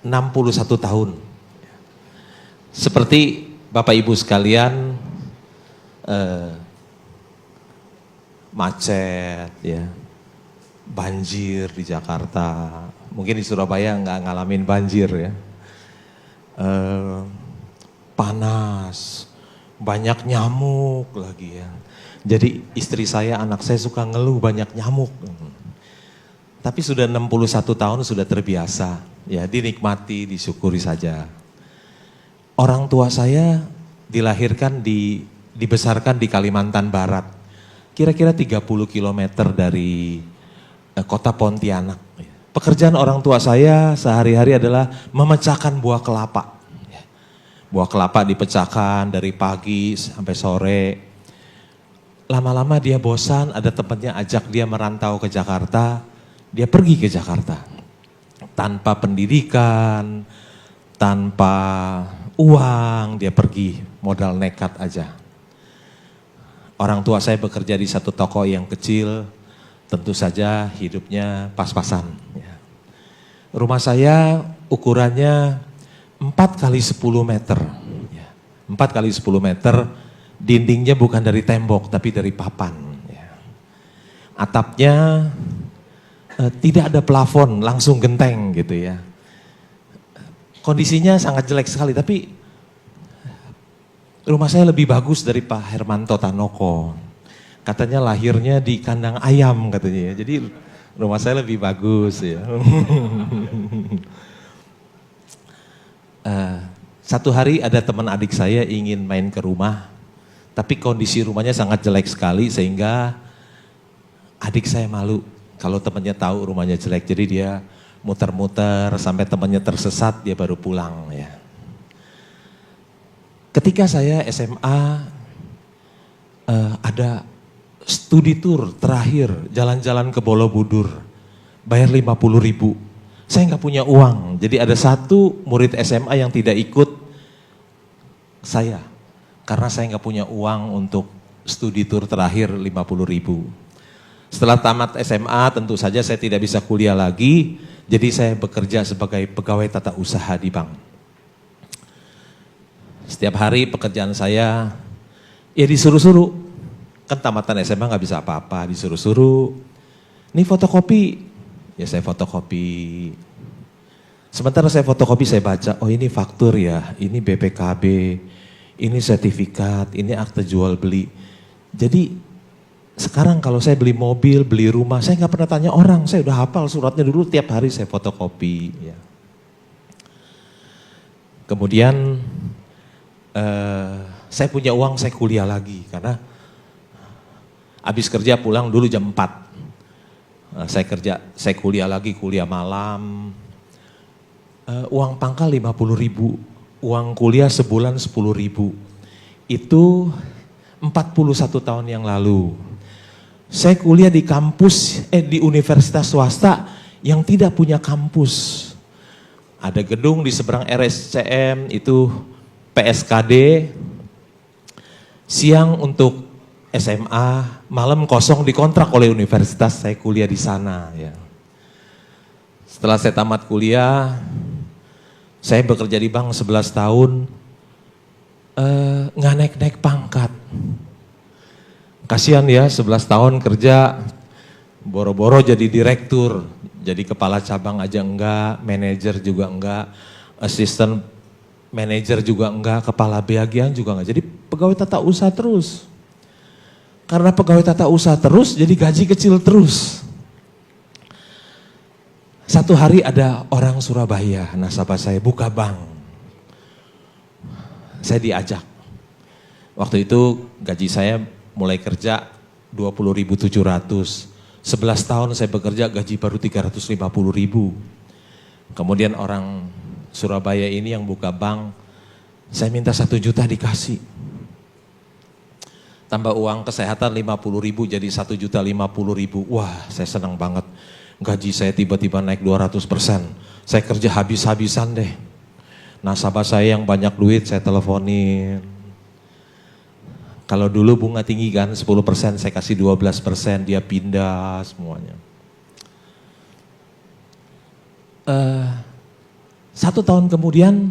61 tahun. Seperti Bapak Ibu sekalian, macet, ya, banjir di Jakarta. Mungkin di Surabaya nggak ngalamin banjir ya. Panas, banyak nyamuk lagi ya. Jadi istri saya, anak saya suka ngeluh banyak nyamuk. Tapi sudah 61 tahun sudah terbiasa, ya dinikmati, disyukuri saja. Orang tua saya dilahirkan, dibesarkan di Kalimantan Barat, kira-kira 30 km dari kota Pontianak. Pekerjaan orang tua saya sehari-hari adalah memecahkan buah kelapa. Buah kelapa dipecahkan dari pagi sampai sore. Lama-lama dia bosan, ada temannya ajak dia merantau ke Jakarta. Dia pergi ke Jakarta. Tanpa pendidikan, tanpa uang, dia pergi modal nekat aja. Orang tua saya bekerja di satu toko yang kecil, tentu saja hidupnya pas-pasan. Rumah saya ukurannya 4 kali 10 meter. 4 kali 10 meter, dindingnya bukan dari tembok tapi dari papan. Atapnya tidak ada plafon, langsung genteng gitu ya. Kondisinya sangat jelek sekali, tapi rumah saya lebih bagus dari Pak Hermanto Tanoko. Katanya lahirnya di kandang ayam katanya ya. Jadi rumah saya lebih bagus ya. Satu hari ada teman adik saya ingin main ke rumah, tapi kondisi rumahnya sangat jelek sekali sehingga adik saya malu kalau temannya tahu rumahnya jelek. Jadi dia muter-muter sampai temannya tersesat, dia baru pulang ya. Ketika saya SMA ada studi tour terakhir, jalan-jalan ke Borobudur, bayar 50.000. Saya nggak punya uang, jadi ada satu murid SMA yang tidak ikut saya, karena saya nggak punya uang untuk studi tour terakhir 50.000. Setelah tamat SMA tentu saja saya tidak bisa kuliah lagi, jadi saya bekerja sebagai pegawai tata usaha di bank. Setiap hari pekerjaan saya ya disuruh-suruh, kan tamatan SMA nggak bisa apa-apa, disuruh-suruh. Ini fotokopi, ya saya fotokopi. Sementara saya fotokopi saya baca, oh ini faktur ya, ini BPKB, ini sertifikat, ini akte jual beli. Jadi sekarang kalau saya beli mobil, beli rumah, saya nggak pernah tanya orang, saya udah hafal suratnya dulu, tiap hari saya fotokopi. Ya. Kemudian saya punya uang, saya kuliah lagi karena habis kerja pulang dulu jam 4. Saya kuliah lagi, kuliah malam. Uang pangkal 50.000, uang kuliah sebulan 10.000. Itu 41 tahun yang lalu. Saya kuliah di kampus, di universitas swasta yang tidak punya kampus. Ada gedung di seberang RSCM, itu PSKD, siang untuk SMA, malam kosong dikontrak oleh universitas, saya kuliah di sana. Ya. Setelah saya tamat kuliah, saya bekerja di bank 11 tahun, nggak naik-naik pangkat. Kasihan ya, 11 tahun kerja, boro-boro jadi direktur, jadi kepala cabang aja enggak, manajer juga enggak, asisten manajer juga enggak, kepala bagian juga enggak, jadi pegawai tata usaha terus. Karena pegawai tata usaha terus, jadi gaji kecil terus. Satu hari ada orang Surabaya, nasabah saya, buka bank. Saya diajak. Waktu itu gaji saya mulai kerja 20.700. 11 tahun saya bekerja gaji baru 350.000. Kemudian orang Surabaya ini yang buka bank, saya minta 1 juta dikasih. Tambah uang kesehatan 50.000 jadi 1.050.000. Wah, saya senang banget. Gaji saya tiba-tiba naik 200%. Saya kerja habis-habisan deh. Nasabah saya yang banyak duit saya teleponin. Kalau dulu bunga tinggi kan 10%, saya kasih 12%, dia pindah semuanya. 1 1 tahun kemudian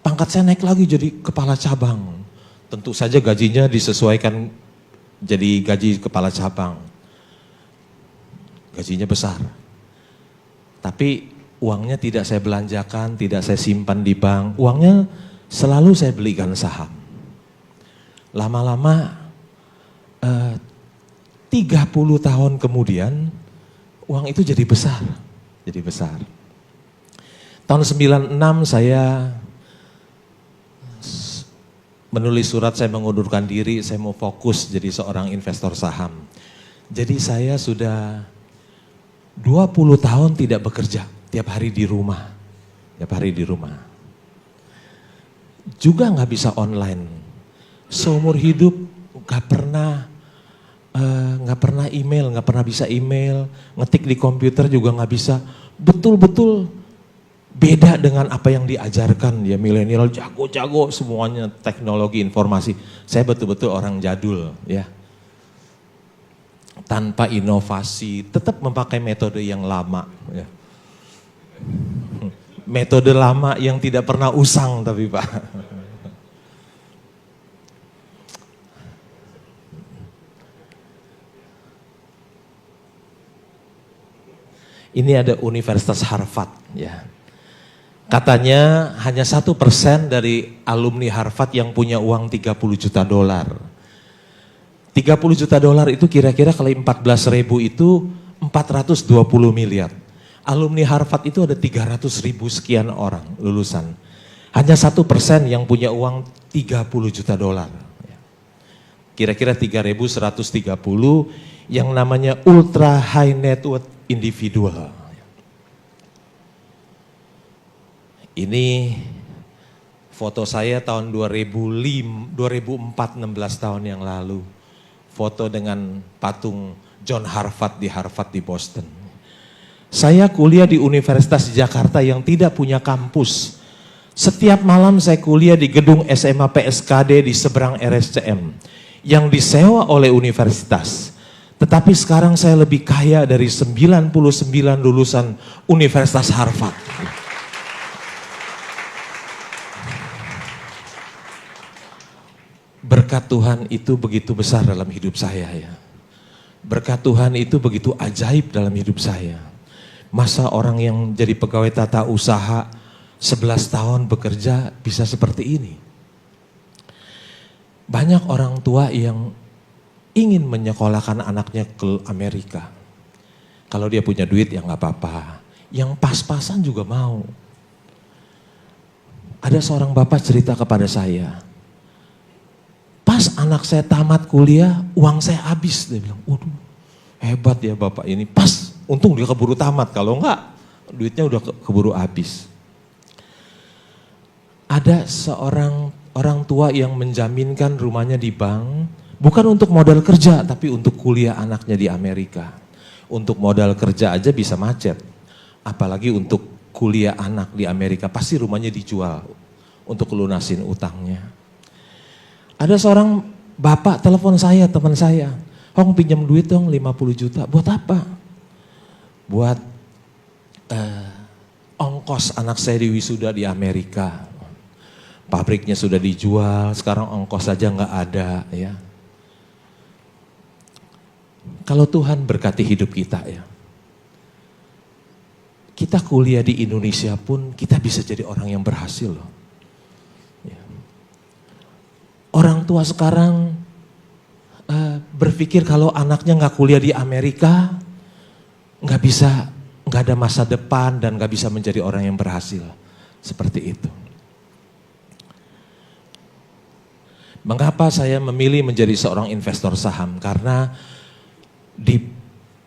pangkat saya naik lagi jadi kepala cabang. Tentu saja gajinya disesuaikan jadi gaji kepala cabang. Gajinya besar. Tapi uangnya tidak saya belanjakan, tidak saya simpan di bank. Uangnya selalu saya belikan saham. Lama-lama 30 tahun kemudian uang itu jadi besar. Jadi besar. Tahun 96 saya menulis surat, saya mengundurkan diri, saya mau fokus jadi seorang investor saham. Jadi saya sudah 20 tahun tidak bekerja, tiap hari di rumah. Tiap hari di rumah. Juga gak bisa online. Seumur hidup gak pernah email, gak pernah bisa email. Ngetik di komputer juga gak bisa. Betul-betul beda dengan apa yang diajarkan ya, milenial jago-jago semuanya teknologi informasi. Saya betul-betul orang jadul ya. Tanpa inovasi, tetap memakai metode yang lama ya. Metode lama yang tidak pernah usang tapi Pak. Ini ada Universitas Harvard ya. Katanya hanya 1% dari alumni Harvard yang punya uang 30 juta dolar. 30 juta dolar itu kira-kira kali 14.000 itu 420 miliar. Alumni Harvard itu ada 300.000 sekian orang lulusan. Hanya 1% yang punya uang 30 juta dolar. Kira-kira 3.130 yang namanya ultra high net worth individual. Ini foto saya tahun 2004, 16 tahun yang lalu. Foto dengan patung John Harvard di Boston. Saya kuliah di Universitas di Jakarta yang tidak punya kampus. Setiap malam saya kuliah di gedung SMA PSKD di seberang RSCM yang disewa oleh universitas. Tetapi sekarang saya lebih kaya dari 99 lulusan Universitas Harvard. Berkat Tuhan itu begitu besar dalam hidup saya ya. Berkat Tuhan itu begitu ajaib dalam hidup saya. Masa orang yang jadi pegawai tata usaha 11 tahun bekerja bisa seperti ini. Banyak orang tua yang ingin menyekolahkan anaknya ke Amerika. Kalau dia punya duit ya gak apa-apa. Yang pas-pasan juga mau. Ada seorang bapak cerita kepada saya. Pas anak saya tamat kuliah, uang saya habis. Dia bilang, waduh hebat ya bapak ini. Pas, untung dia keburu tamat. Kalau enggak, duitnya udah keburu habis. Ada seorang orang tua yang menjaminkan rumahnya di bank, bukan untuk modal kerja, tapi untuk kuliah anaknya di Amerika. Untuk modal kerja aja bisa macet. Apalagi untuk kuliah anak di Amerika, pasti rumahnya dijual untuk lunasin utangnya. Ada seorang bapak telepon saya, teman saya. Hong pinjam duit dong 50 juta. Buat apa? Buat ongkos anak saya di wisuda di Amerika. Pabriknya sudah dijual, sekarang ongkos saja nggak ada ya. Kalau Tuhan berkati hidup kita ya. Kita kuliah di Indonesia pun kita bisa jadi orang yang berhasil loh. Ya. Orang tua sekarang berpikir kalau anaknya nggak kuliah di Amerika, nggak ada masa depan dan nggak bisa menjadi orang yang berhasil. Seperti itu. Mengapa saya memilih menjadi seorang investor saham? Karena di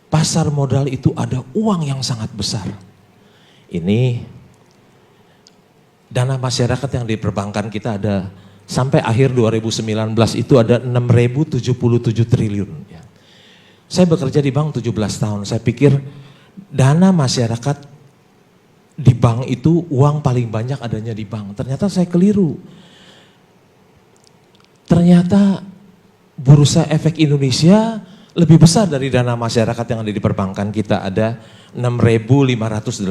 pasar modal itu ada uang yang sangat besar. Ini dana masyarakat yang di perbankan kita ada sampai akhir 2019 itu ada 6.077 triliun. Saya bekerja di bank 17 tahun, saya pikir dana masyarakat di bank itu uang paling banyak adanya di bank. Ternyata saya keliru. Ternyata Bursa Efek Indonesia lebih besar dari dana masyarakat yang ada di perbankan kita, ada 6.518.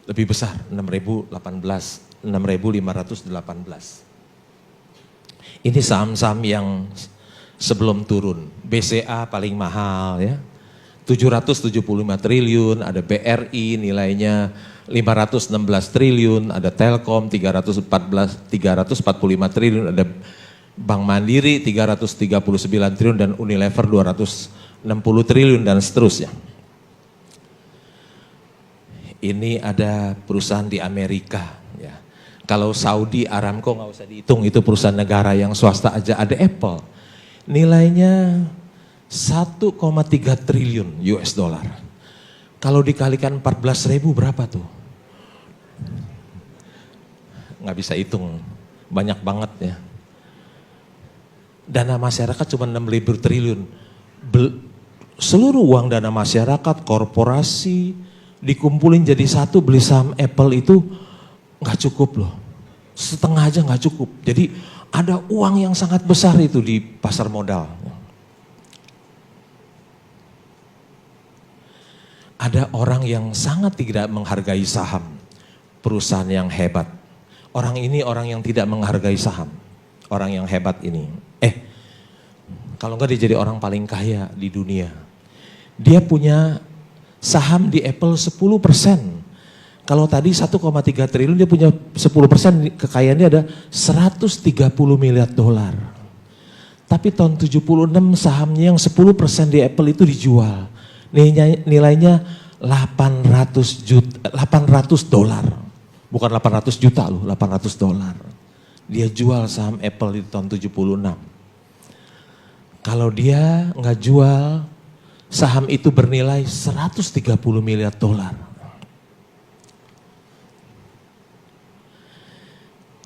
lebih besar, 6.518. Ini saham-saham yang sebelum turun. BCA paling mahal ya, 775 triliun, ada BRI nilainya 516 triliun, ada Telkom 345 triliun, ada Bank Mandiri 339 triliun, dan Unilever 260 triliun, dan seterusnya. Ini ada perusahaan di Amerika. Ya. Kalau Saudi Aramco nggak usah dihitung, itu perusahaan negara, yang swasta aja ada Apple. Nilainya 1,3 triliun US dollar. Kalau dikalikan 14.000 berapa tuh? Nggak bisa hitung, banyak banget ya. Dana masyarakat cuma 6.000 triliun. Seluruh uang dana masyarakat, korporasi, dikumpulin jadi satu beli saham Apple itu nggak cukup loh. Setengah aja nggak cukup. Jadi ada uang yang sangat besar itu di pasar modal. Ada orang yang sangat tidak menghargai saham, perusahaan yang hebat. Orang ini orang yang tidak menghargai saham, orang yang hebat ini. Kalau enggak dia jadi orang paling kaya di dunia. Dia punya saham di Apple 10%. Kalau tadi 1,3 triliun, dia punya 10%, kekayaannya ada 130 miliar dolar. Tapi tahun 76 sahamnya yang 10% di Apple itu dijual. Nilainya 800 dolar. Bukan 800 juta loh, 800 dolar. Dia jual saham Apple di tahun 76. Kalau dia nggak jual, saham itu bernilai 130 miliar dolar.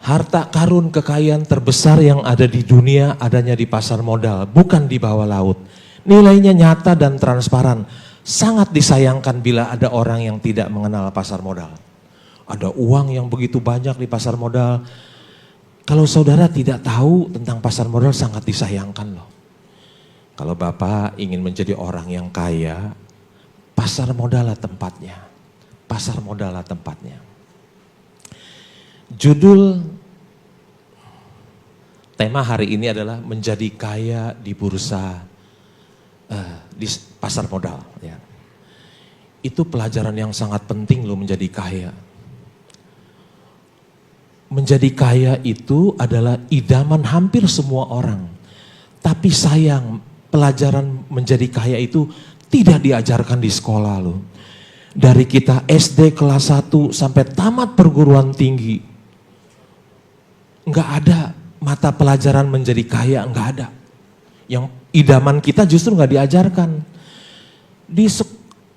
Harta karun kekayaan terbesar yang ada di dunia adanya di pasar modal, bukan di bawah laut. Nilainya nyata dan transparan. Sangat disayangkan bila ada orang yang tidak mengenal pasar modal. Ada uang yang begitu banyak di pasar modal. Kalau saudara tidak tahu tentang pasar modal, sangat disayangkan loh. Kalau Bapak ingin menjadi orang yang kaya, pasar modal lah tempatnya. Pasar modal lah tempatnya. Judul tema hari ini adalah menjadi kaya di bursa, di pasar modal. Ya. Itu pelajaran yang sangat penting loh, menjadi kaya. Menjadi kaya itu adalah idaman hampir semua orang. Tapi sayang, pelajaran menjadi kaya itu tidak diajarkan di sekolah loh. Dari kita SD kelas 1 sampai tamat perguruan tinggi, nggak ada mata pelajaran menjadi kaya, nggak ada. Yang idaman kita justru nggak diajarkan.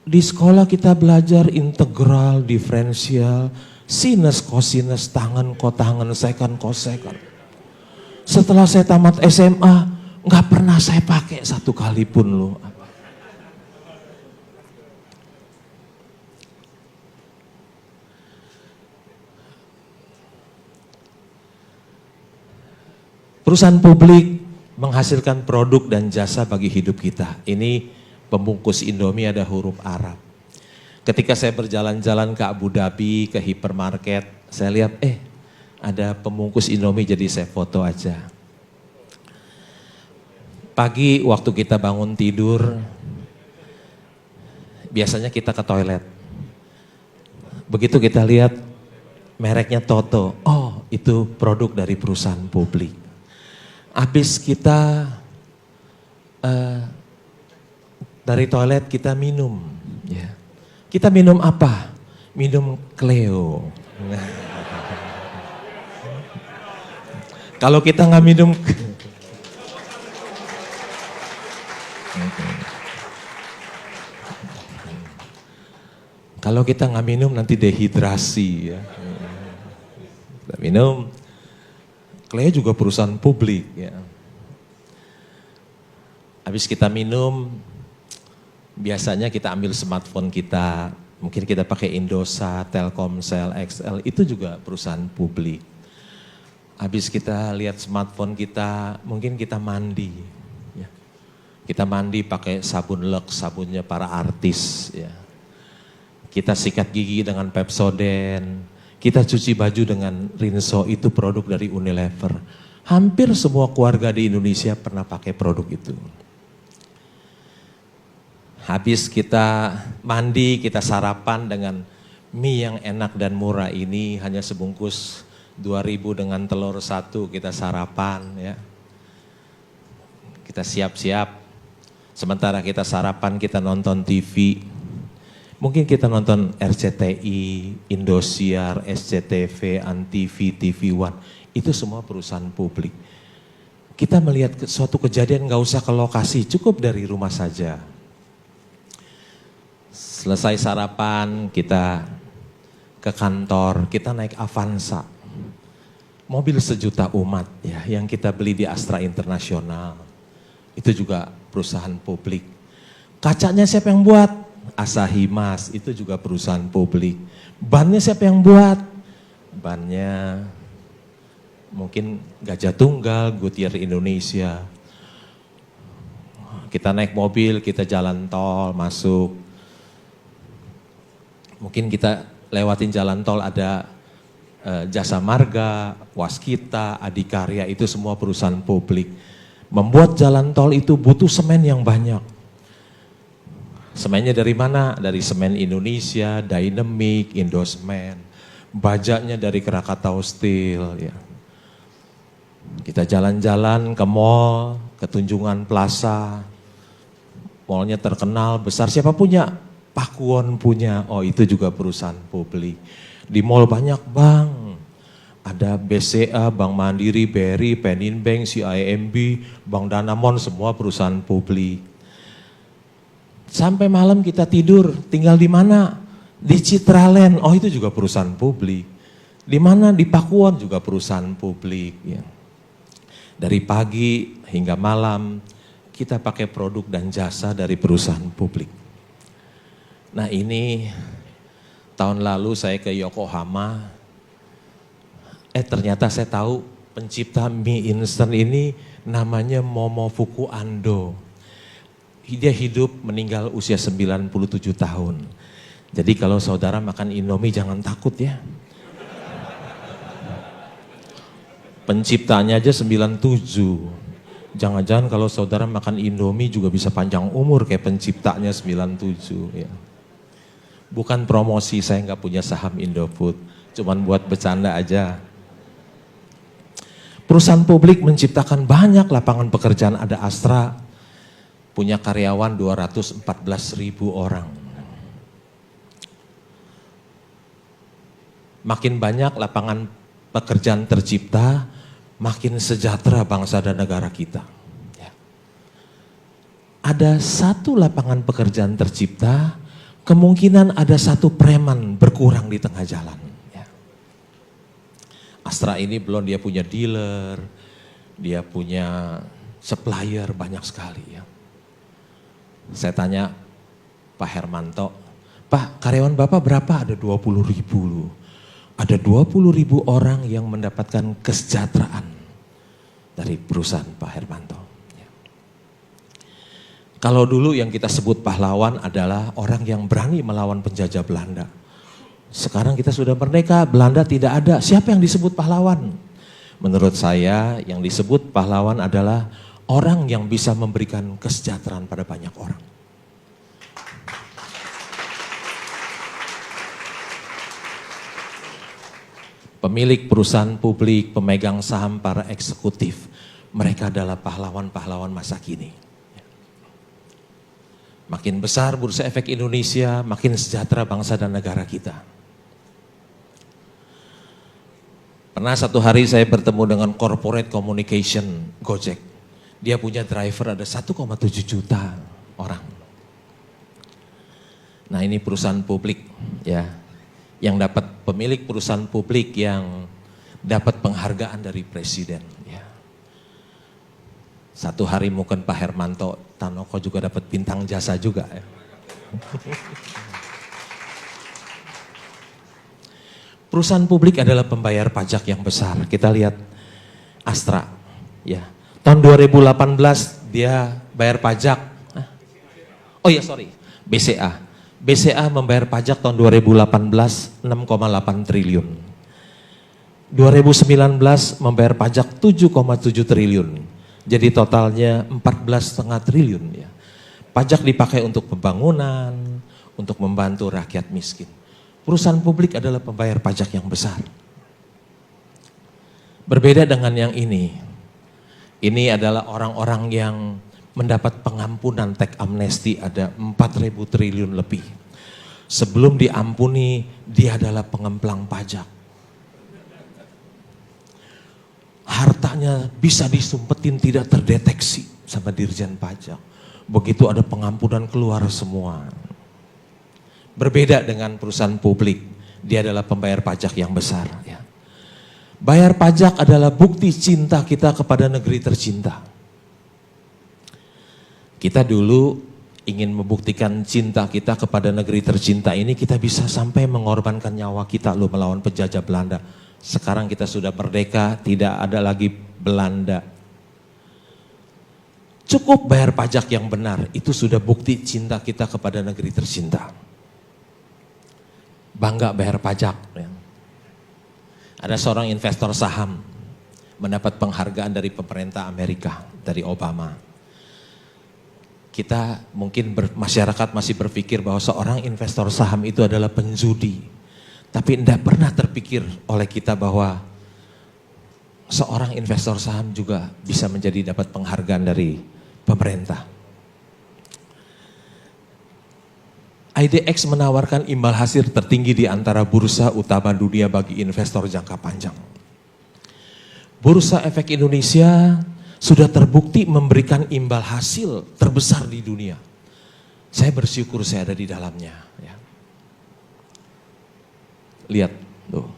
Di sekolah kita belajar integral, diferensial, sinus, kosinus, tangen, kotangen, seken, kosekan. Setelah saya tamat SMA, nggak pernah saya pakai satu kali pun loh. Perusahaan publik menghasilkan produk dan jasa bagi hidup kita. Ini pembungkus Indomie ada huruf Arab. Ketika saya berjalan-jalan ke Abu Dhabi, ke hipermarket, saya lihat ada pembungkus Indomie, jadi saya foto aja. Pagi waktu kita bangun tidur, biasanya kita ke toilet. Begitu kita lihat mereknya Toto, oh itu produk dari perusahaan publik. Habis kita dari toilet kita minum. Ya. Kita minum apa? Minum Cleo. Nah. Kalau kita nggak minum, kalau kita nggak minum nanti dehidrasi ya. Kita minum. Cleo juga perusahaan publik ya. Habis kita minum, biasanya kita ambil smartphone kita, mungkin kita pakai Indosat, Telkomsel, XL, itu juga perusahaan publik. Habis kita lihat smartphone kita, mungkin kita mandi. Ya. Kita mandi pakai sabun Lux, sabunnya para artis. Ya. kita sikat gigi dengan Pepsodent, kita cuci baju dengan Rinso, itu produk dari Unilever. Hampir semua keluarga di Indonesia pernah pakai produk itu. Habis kita mandi, kita sarapan dengan mie yang enak dan murah ini, hanya sebungkus 2.000 dengan telur 1, kita sarapan ya. Kita siap-siap, sementara kita sarapan kita nonton TV. Mungkin kita nonton RCTI, Indosiar, SCTV, Antv, TV One. Itu semua perusahaan publik. Kita melihat suatu kejadian gak usah ke lokasi, cukup dari rumah saja. Selesai sarapan, kita ke kantor, kita naik Avanza. Mobil sejuta umat ya, yang kita beli di Astra Internasional. Itu juga perusahaan publik. Kacanya siapa yang buat? Asahi Mas, itu juga perusahaan publik. Bannya siapa yang buat? Bannya mungkin Gajah Tunggal, Goodyear Indonesia. Kita naik mobil, kita jalan tol, masuk. Mungkin kita lewatin jalan tol ada Jasa Marga, Waskita, Adikarya, itu semua perusahaan publik. Membuat jalan tol itu butuh semen yang banyak. Semennya dari mana? Dari Semen Indonesia, Dynamic, Indosemen. Bajanya dari Krakatau Steel. Ya. Kita jalan-jalan ke mall, ke Tunjungan Plaza. Mallnya terkenal, besar. Siapa punya? Pakuwon punya. Oh, itu juga perusahaan publik. Di mall banyak bank. Ada BCA, Bank Mandiri, BRI, Peninbank, CIMB, Bank Danamon, semua perusahaan publik. Sampai malam kita tidur, tinggal di mana? Di Citraland, oh itu juga perusahaan publik. Di mana? Di Pakuwon juga perusahaan publik. Ya. Dari pagi hingga malam, kita pakai produk dan jasa dari perusahaan publik. Nah ini, tahun lalu saya ke Yokohama, ternyata saya tahu pencipta mie instan ini namanya Momofuku Ando. Dia hidup meninggal usia 97 tahun. Jadi kalau saudara makan Indomie jangan takut ya. Penciptanya aja 97. Jangan-jangan kalau saudara makan Indomie juga bisa panjang umur kayak penciptanya 97 ya. Bukan promosi, saya nggak punya saham Indofood. Cuman buat bercanda aja. Perusahaan publik menciptakan banyak lapangan pekerjaan, ada Astra. Punya karyawan 214.000 orang. Makin banyak lapangan pekerjaan tercipta, makin sejahtera bangsa dan negara kita. Ya. Ada satu lapangan pekerjaan tercipta, kemungkinan ada satu preman berkurang di tengah jalan. Ya. Astra ini belum dia punya dealer, dia punya supplier banyak sekali ya. Saya tanya Pak Hermanto, Pak karyawan Bapak berapa? Ada 20.000 loh. Ada 20.000 orang yang mendapatkan kesejahteraan dari perusahaan Pak Hermanto. Ya. Kalau dulu yang kita sebut pahlawan adalah orang yang berani melawan penjajah Belanda. Sekarang kita sudah merdeka, Belanda tidak ada. Siapa yang disebut pahlawan? Menurut saya yang disebut pahlawan adalah orang yang bisa memberikan kesejahteraan pada banyak orang. Pemilik perusahaan publik, pemegang saham, para eksekutif, mereka adalah pahlawan-pahlawan masa kini. Makin besar Bursa Efek Indonesia, makin sejahtera bangsa dan negara kita. Pernah satu hari saya bertemu dengan corporate communication Gojek. Dia punya driver ada 1,7 juta orang. Nah ini perusahaan publik ya, yang dapat pemilik perusahaan publik yang dapat penghargaan dari presiden. Ya. Satu hari mungkin Pak Hermanto Tanoko juga dapat bintang jasa juga. Ya. Perusahaan publik adalah pembayar pajak yang besar. Kita lihat Astra, ya. Tahun 2018 dia bayar pajak. Oh iya sorry, BCA. BCA membayar pajak tahun 2018 6,8 triliun. 2019 membayar pajak 7,7 triliun. Jadi totalnya 14,5 triliun ya. Pajak dipakai untuk pembangunan, untuk membantu rakyat miskin. Perusahaan publik adalah pembayar pajak yang besar. Berbeda dengan yang ini. Ini adalah orang-orang yang mendapat pengampunan teks amnesti ada 4.000 triliun lebih. Sebelum diampuni, dia adalah pengemplang pajak. Hartanya bisa disumpetin tidak terdeteksi sama Dirjen Pajak. Begitu ada pengampunan keluar semua. Berbeda dengan perusahaan publik, dia adalah pembayar pajak yang besar. Ya. Bayar pajak adalah bukti cinta kita kepada negeri tercinta. Kita dulu ingin membuktikan cinta kita kepada negeri tercinta ini, kita bisa sampai mengorbankan nyawa kita loh melawan penjajah Belanda. Sekarang kita sudah merdeka, tidak ada lagi Belanda. Cukup bayar pajak yang benar, itu sudah bukti cinta kita kepada negeri tercinta. Bangga bayar pajak. Ya. Ada seorang investor saham mendapat penghargaan dari pemerintah Amerika, dari Obama. Kita mungkin masyarakat masih berpikir bahwa seorang investor saham itu adalah penjudi. Tapi tidak pernah terpikir oleh kita bahwa seorang investor saham juga bisa menjadi dapat penghargaan dari pemerintah. IDX menawarkan imbal hasil tertinggi di antara bursa utama dunia bagi investor jangka panjang. Bursa Efek Indonesia sudah terbukti memberikan imbal hasil terbesar di dunia. Saya bersyukur saya ada di dalamnya. Ya. Lihat, tuh,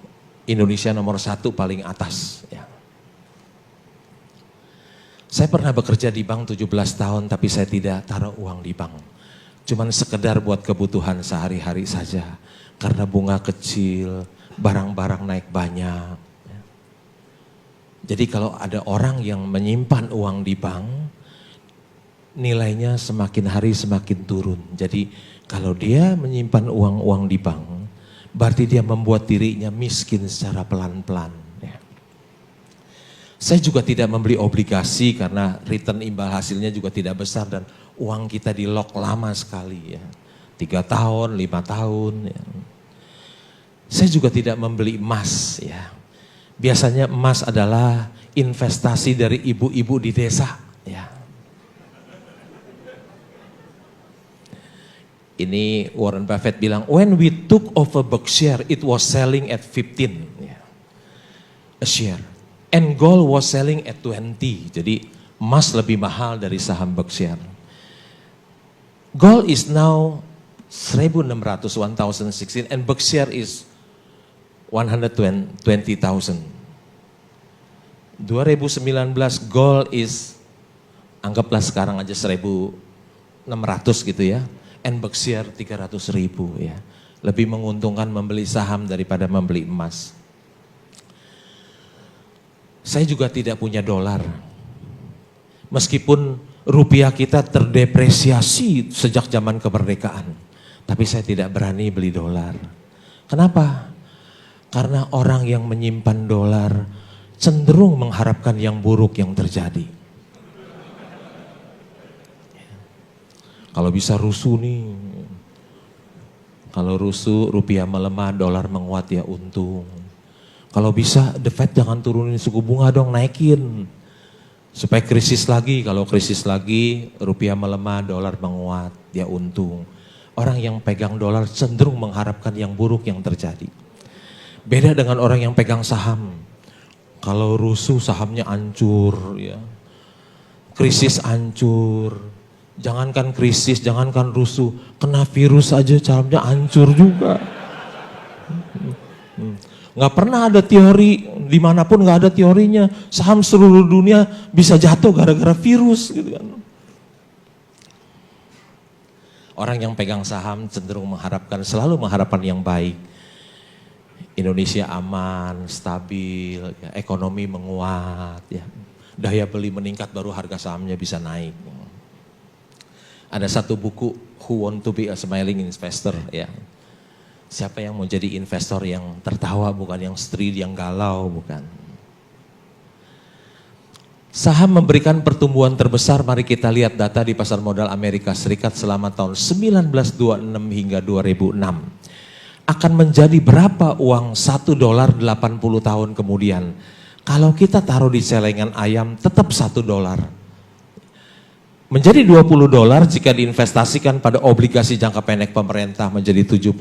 Indonesia nomor 1 paling atas. Ya. Saya pernah bekerja di bank 17 tahun tapi saya tidak taruh uang di bank. Cuman sekedar buat kebutuhan sehari-hari saja. Karena bunga kecil, barang-barang naik banyak. Jadi kalau ada orang yang menyimpan uang di bank, nilainya semakin hari semakin turun. Jadi kalau dia menyimpan uang-uang di bank, berarti dia membuat dirinya miskin secara pelan-pelan. Ya. Saya juga tidak membeli obligasi karena return imbal hasilnya juga tidak besar dan uang kita di lock lama sekali ya. 3 tahun, 5 tahun. Ya. Saya juga tidak membeli emas ya. Biasanya emas adalah investasi dari ibu-ibu di desa. Ya. Ini Warren Buffett bilang, when we took over Berkshire, it was selling at 15 ya, a share. And gold was selling at 20. Jadi emas lebih mahal dari saham Berkshire. Gold is now 1.600, 1,016, and Berkshire is 120,000. 2019 gold is, anggaplah sekarang aja 1.600 gitu ya. And Berkshire 300.000 ya. Lebih menguntungkan membeli saham daripada membeli emas. Saya juga tidak punya dolar. Meskipun rupiah kita terdepresiasi sejak zaman kemerdekaan. Tapi saya tidak berani beli dolar. Kenapa? Karena orang yang menyimpan dolar cenderung mengharapkan yang buruk yang terjadi. Kalau bisa rusuh nih, kalau rusuh rupiah melemah, dolar menguat ya untung. Kalau bisa The Fed jangan turunin suku bunga dong, naikin. Supaya krisis lagi, kalau krisis lagi rupiah melemah, dolar menguat, dia untung. Orang yang pegang dolar cenderung mengharapkan yang buruk yang terjadi. Beda dengan orang yang pegang saham. Kalau rusuh sahamnya hancur ya. Krisis hancur. Jangankan krisis, jangankan rusuh, kena virus aja sahamnya hancur juga. Nggak pernah ada teori, dimanapun nggak ada teorinya. Saham seluruh dunia bisa jatuh gara-gara virus gitu kan. Orang yang pegang saham cenderung selalu mengharapkan yang baik. Indonesia aman, stabil, ya, ekonomi menguat, ya. Daya beli meningkat baru harga sahamnya bisa naik. Ada satu buku Who want to be a smiling investor, ya. Siapa yang mau jadi investor yang tertawa, bukan yang stride, yang galau, bukan. Saham memberikan pertumbuhan terbesar, mari kita lihat data di pasar modal Amerika Serikat selama tahun 1926 hingga 2006. Akan menjadi berapa uang $1 80 tahun kemudian? Kalau kita taruh di celengan ayam tetap $1. Menjadi $20 jika diinvestasikan pada obligasi jangka pendek pemerintah, menjadi $70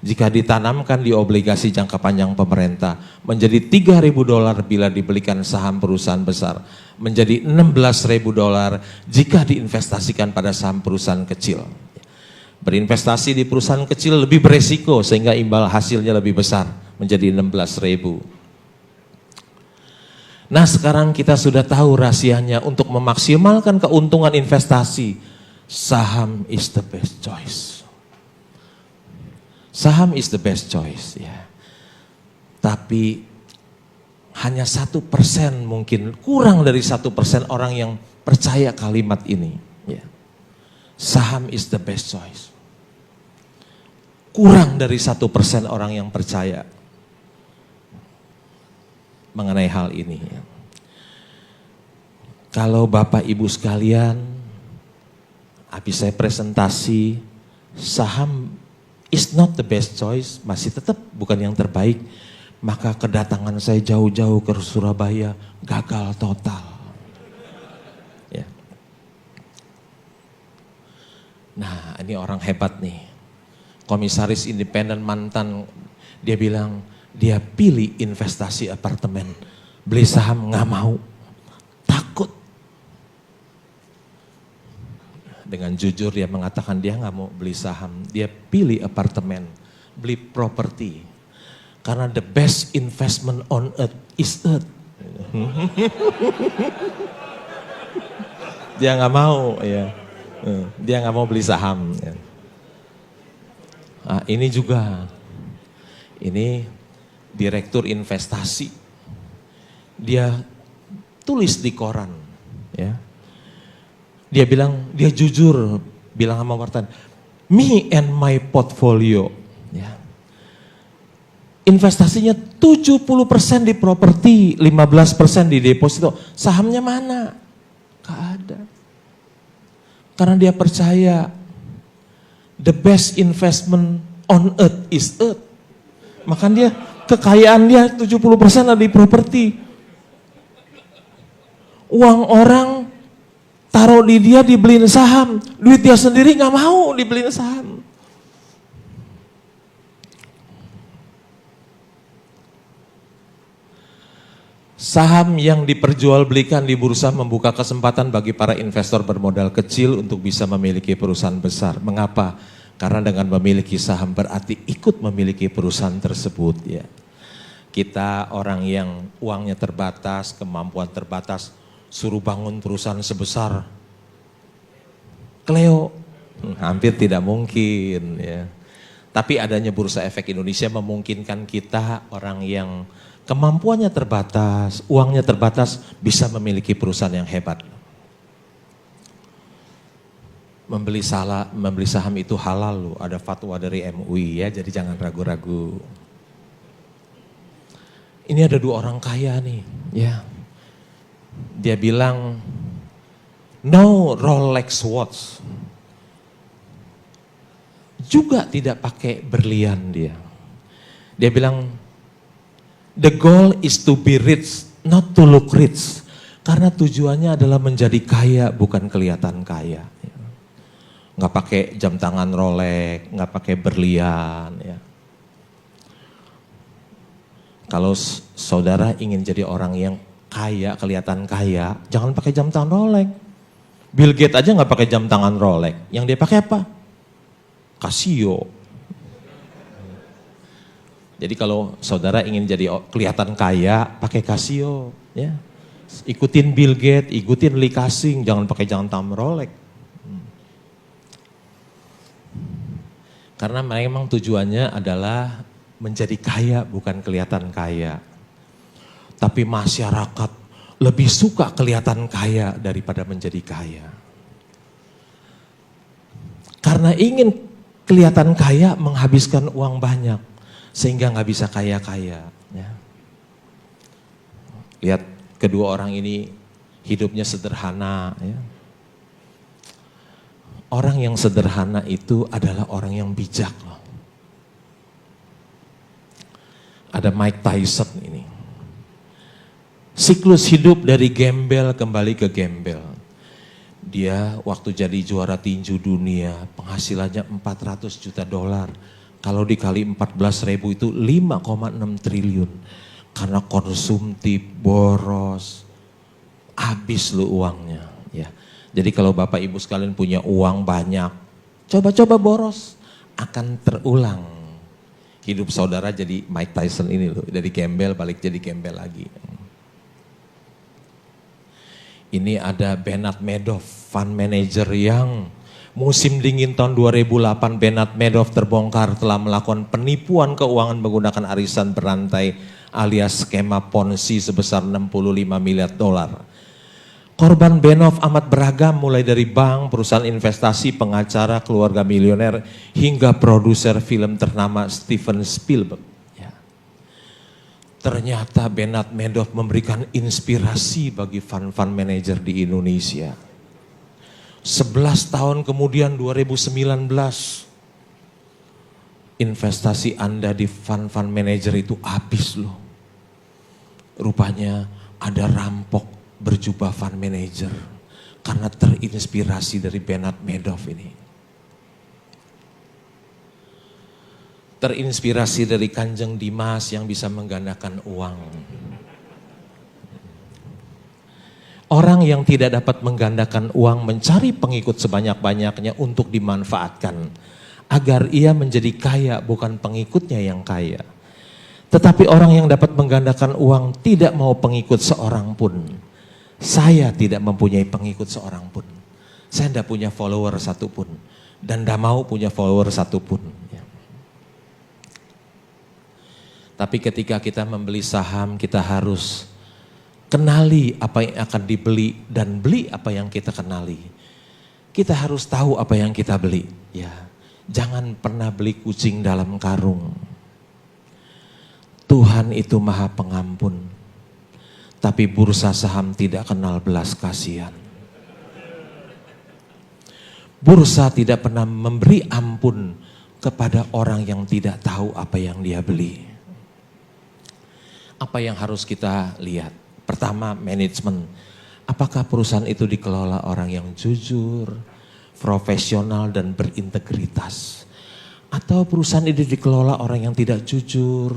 jika ditanamkan di obligasi jangka panjang pemerintah, menjadi $3.000 bila dibelikan saham perusahaan besar, menjadi $16.000 jika diinvestasikan pada saham perusahaan kecil. Berinvestasi di perusahaan kecil lebih beresiko sehingga imbal hasilnya lebih besar, menjadi $16.000. Nah, sekarang kita sudah tahu rahasianya untuk memaksimalkan keuntungan investasi. Saham is the best choice. Saham is the best choice, ya. Tapi hanya 1% mungkin, kurang dari 1% orang yang percaya kalimat ini, ya. Saham is the best choice. Kurang dari 1% orang yang percaya mengenai hal ini. Kalau Bapak Ibu sekalian, habis saya presentasi, saham is not the best choice, masih tetap bukan yang terbaik, maka kedatangan saya jauh-jauh ke Surabaya gagal total. Ya. Nah, ini orang hebat nih. Komisaris independen mantan, dia bilang, dia pilih investasi apartemen, beli saham nggak mau, takut. Dengan jujur dia mengatakan dia nggak mau beli saham, dia pilih apartemen, beli properti. Karena the best investment on earth is earth. Dia nggak mau, ya. Dia nggak mau beli saham. Ya. Nah, ini juga, ini direktur investasi, dia tulis di koran, ya. Dia bilang, dia jujur bilang sama wartawan, me and my portfolio, ya. Investasinya 70% di properti, 15% di deposito. Sahamnya mana? Gak ada. Karena dia percaya the best investment on earth is earth. Maka dia kekayaan dia 70% ada di properti. Uang orang taruh di dia dibeliin saham, duit dia sendiri nggak mau dibeliin saham. Saham yang diperjualbelikan di bursa membuka kesempatan bagi para investor bermodal kecil untuk bisa memiliki perusahaan besar. Mengapa? Karena dengan memiliki saham berarti ikut memiliki perusahaan tersebut, ya. Kita orang yang uangnya terbatas, kemampuan terbatas, suruh bangun perusahaan sebesar Cleo, hampir tidak mungkin, ya. Tapi adanya Bursa Efek Indonesia memungkinkan kita orang yang kemampuannya terbatas, uangnya terbatas, bisa memiliki perusahaan yang hebat. Membeli saham itu halal loh, ada fatwa dari MUI, ya, jadi jangan ragu-ragu. Ini ada dua orang kaya nih, ya. Dia bilang, no Rolex watch. Juga tidak pakai berlian dia. Dia bilang, the goal is to be rich, not to look rich. Karena tujuannya adalah menjadi kaya, bukan kelihatan kaya. Nggak pakai jam tangan Rolex, nggak pakai berlian, ya. Kalau saudara ingin jadi orang yang kaya, kelihatan kaya, jangan pakai jam tangan Rolex. Bill Gates aja nggak pakai jam tangan Rolex. Yang dia pakai apa? Casio. Jadi kalau saudara ingin jadi kelihatan kaya, pakai Casio, ya. Ikutin Bill Gates, ikutin Lee Ka-shing, jangan pakai jam tangan Rolex. Karena memang tujuannya adalah menjadi kaya, bukan kelihatan kaya. Tapi masyarakat lebih suka kelihatan kaya daripada menjadi kaya. Karena ingin kelihatan kaya, menghabiskan uang banyak. Sehingga nggak bisa kaya-kaya. Ya. Lihat kedua orang ini hidupnya sederhana. Ya. Orang yang sederhana itu adalah orang yang bijak loh. Ada Mike Tyson ini. Siklus hidup dari gembel kembali ke gembel. Dia waktu jadi juara tinju dunia, penghasilannya 400 juta dolar. Kalau dikali 14.000 itu 5,6 triliun. Karena konsumtif, boros, habis lu uangnya. Ya. Jadi kalau Bapak Ibu sekalian punya uang banyak, coba-coba boros, akan terulang. Hidup saudara jadi Mike Tyson ini loh, dari gembel balik jadi gembel lagi. Ini ada Bernard Madoff, fund manager yang musim dingin tahun 2008 Bernard Madoff terbongkar telah melakukan penipuan keuangan menggunakan arisan berantai alias skema Ponzi sebesar 65 miliar dolar. Korban Madoff amat beragam mulai dari bank, perusahaan investasi, pengacara, keluarga milioner hingga produser film ternama Steven Spielberg. Ya. Ternyata Bernard Madoff memberikan inspirasi bagi fund manager di Indonesia. 11 tahun kemudian 2019 investasi Anda di fund manager itu habis loh. Rupanya ada rampok berjubah fund manager karena terinspirasi dari Bernard Madoff ini. Terinspirasi dari Kanjeng Dimas yang bisa menggandakan uang. Orang yang tidak dapat menggandakan uang mencari pengikut sebanyak-banyaknya untuk dimanfaatkan agar ia menjadi kaya, bukan pengikutnya yang kaya. Tetapi orang yang dapat menggandakan uang tidak mau pengikut seorang pun. Saya tidak mempunyai pengikut seorang pun. Saya tidak punya follower satupun. Dan tidak mau punya follower satupun. Ya. Tapi ketika kita membeli saham, kita harus kenali apa yang akan dibeli dan beli apa yang kita kenali. Kita harus tahu apa yang kita beli. Ya, jangan pernah beli kucing dalam karung. Tuhan itu Maha Pengampun. Tapi bursa saham tidak kenal belas kasihan. Bursa tidak pernah memberi ampun kepada orang yang tidak tahu apa yang dia beli. Apa yang harus kita lihat? Pertama, manajemen. Apakah perusahaan itu dikelola orang yang jujur, profesional dan berintegritas? Atau perusahaan itu dikelola orang yang tidak jujur,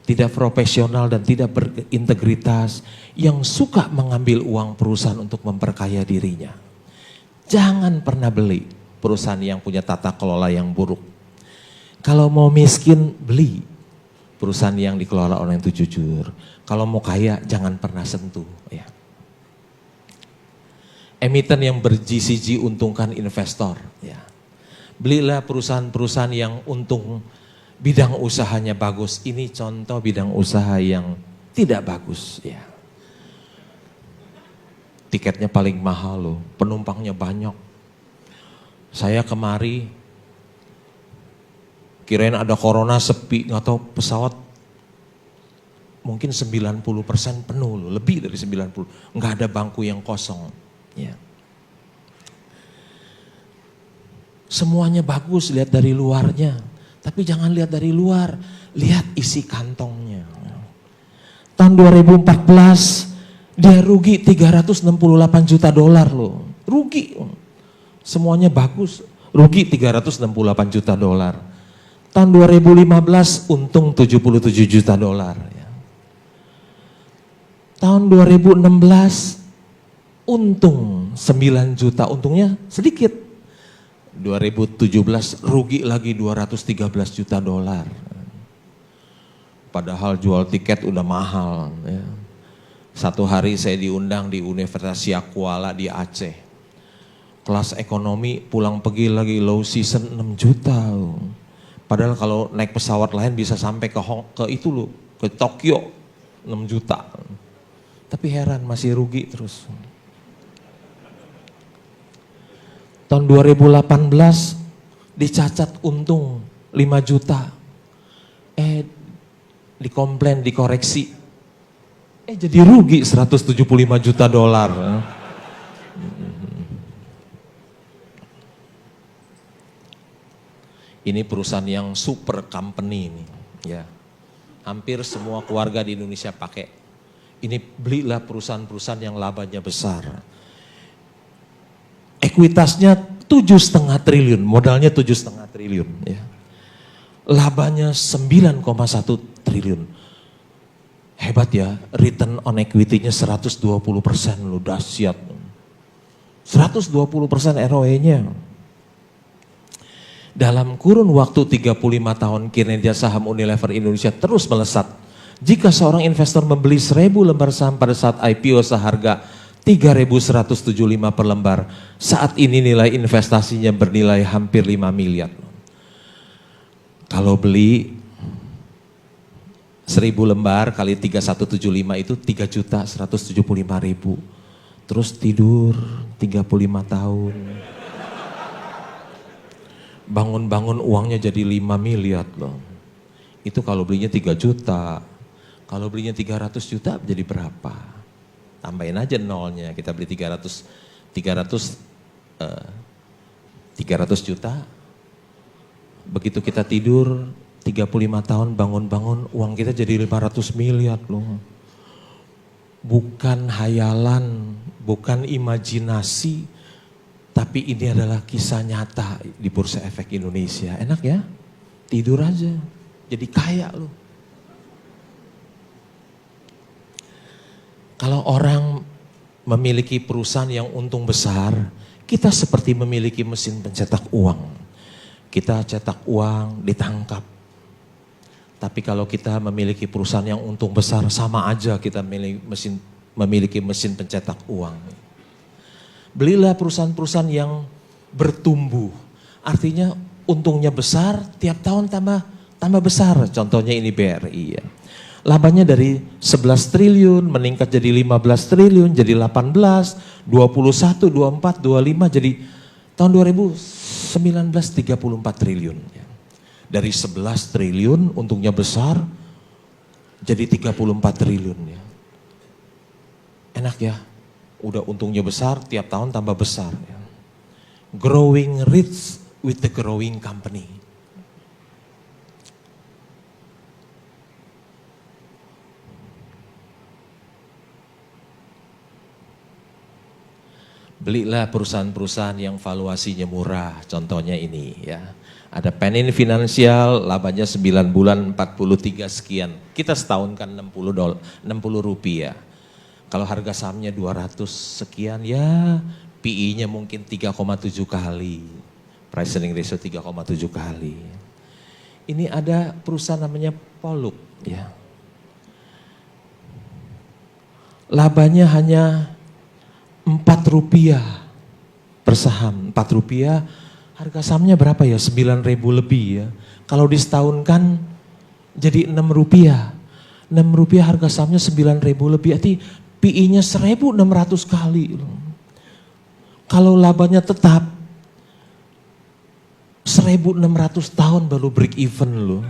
tidak profesional dan tidak berintegritas, yang suka mengambil uang perusahaan untuk memperkaya dirinya. Jangan pernah beli perusahaan yang punya tata kelola yang buruk. Kalau mau miskin, beli perusahaan yang dikelola orang itu jujur. Kalau mau kaya, jangan pernah sentuh. Ya. Emiten yang ber-GCG untungkan investor. Ya. Belilah perusahaan-perusahaan yang untung, bidang usahanya bagus. Ini contoh bidang usaha yang tidak bagus. Ya. Tiketnya paling mahal loh, penumpangnya banyak. Saya kemari, kirain ada corona sepi, nggak tahu pesawat mungkin 90% penuh loh, lebih dari 90, nggak ada bangku yang kosong. Ya. Semuanya bagus, lihat dari luarnya. Tapi jangan lihat dari luar, lihat isi kantongnya. Tahun 2014 dia rugi 368 juta dolar loh. Rugi. Semuanya bagus, rugi 368 juta dolar. Tahun 2015 untung 77 juta dolar. Tahun 2016 untung 9 juta, untungnya sedikit. 2017 rugi lagi 213 juta dolar. Padahal jual tiket udah mahal. Ya. Satu hari saya diundang di Universitas Yakuala di Aceh. Kelas ekonomi pulang pergi lagi low season 6 juta. Padahal kalau naik pesawat lain bisa sampai ke itu loh, ke Tokyo 6 juta. Tapi heran masih rugi terus. Tahun 2018 dicatat untung 5 juta. Dikomplain, dikoreksi. Jadi rugi 175 juta dolar. Ini perusahaan yang super company ini, ya. Hampir semua keluarga di Indonesia pakai. Ini belilah perusahaan-perusahaan yang labanya besar. Ekuitasnya 7,5 triliun, modalnya 7,5 triliun. Ya. Labanya 9,1 triliun. Hebat ya, return on equity-nya 120%, lu dahsyat. 120% ROE-nya. Dalam kurun waktu 35 tahun kinerja saham Unilever Indonesia terus melesat. Jika seorang investor membeli 1.000 lembar saham pada saat IPO seharga 3.175 per lembar, saat ini nilai investasinya bernilai hampir 5 miliar. Kalau beli 1.000 lembar kali 3.175 itu 3.175.000. Terus tidur 35 tahun. Bangun-bangun uangnya jadi 5 miliar loh. Itu kalau belinya 3 juta. Kalau belinya 300 juta jadi berapa? Tambahin aja nolnya, kita beli 300 juta. Begitu kita tidur 35 tahun bangun-bangun uang kita jadi 500 miliar loh. Bukan hayalan, bukan imajinasi, tapi ini adalah kisah nyata di Bursa Efek Indonesia. Enak ya? Tidur aja, jadi kaya loh. Kalau orang memiliki perusahaan yang untung besar, kita seperti memiliki mesin pencetak uang. Kita cetak uang, ditangkap. Tapi kalau kita memiliki perusahaan yang untung besar, sama aja kita memiliki mesin pencetak uang. Belilah perusahaan-perusahaan yang bertumbuh. Artinya untungnya besar, tiap tahun tambah besar. Contohnya ini BRI ya. Labanya dari 11 triliun meningkat jadi 15 triliun, jadi 18, 21, 24, 25, jadi tahun 2019 34 triliun. Ya. Dari 11 triliun untungnya besar, jadi 34 triliun. Ya. Enak ya? Udah untungnya besar, tiap tahun tambah besar. Ya. Growing rich with the growing company. Belilah perusahaan-perusahaan yang valuasinya murah, contohnya ini ya. Ada Penin Financial, labanya 9 bulan 43 sekian. Kita setahun kan 60 rupiah. Kalau harga sahamnya 200 sekian ya PI-nya mungkin 3,7 kali. Price earning ratio 3,7 kali. Ini ada perusahaan namanya Poluk ya. Labanya hanya 4 rupiah per saham. 4 rupiah harga sahamnya berapa ya? 9.000 lebih ya. Kalau disetahunkan jadi 6 rupiah. 6 rupiah harga sahamnya 9.000 lebih. Arti PI-nya 1.600 kali. Kalau labanya tetap 1.600 tahun baru break even loh.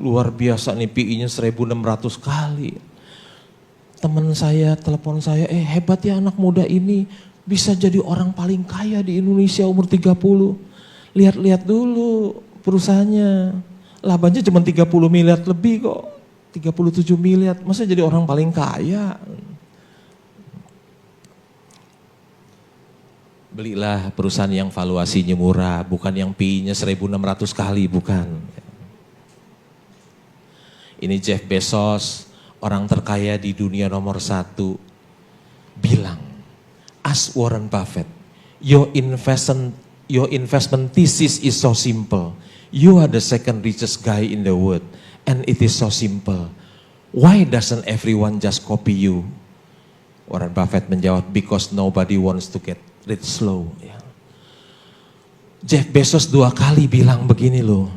Luar biasa nih PI-nya 1.600 kali. Teman saya telepon saya, hebat ya anak muda ini bisa jadi orang paling kaya di Indonesia umur 30. Lihat-lihat dulu perusahaannya. Labanya cuma 30 miliar lebih kok. 37 miliar, masa jadi orang paling kaya? Belilah perusahaan yang valuasinya murah, bukan yang PI-nya 1.600 kali, bukan. Ini Jeff Bezos, orang terkaya di dunia nomor 1, bilang, ask Warren Buffett, your investment thesis is so simple. You are the second richest guy in the world. And it is so simple. Why doesn't everyone just copy you? Warren Buffett menjawab, because nobody wants to get rich slow. Ya. Jeff Bezos 2 kali bilang begini loh.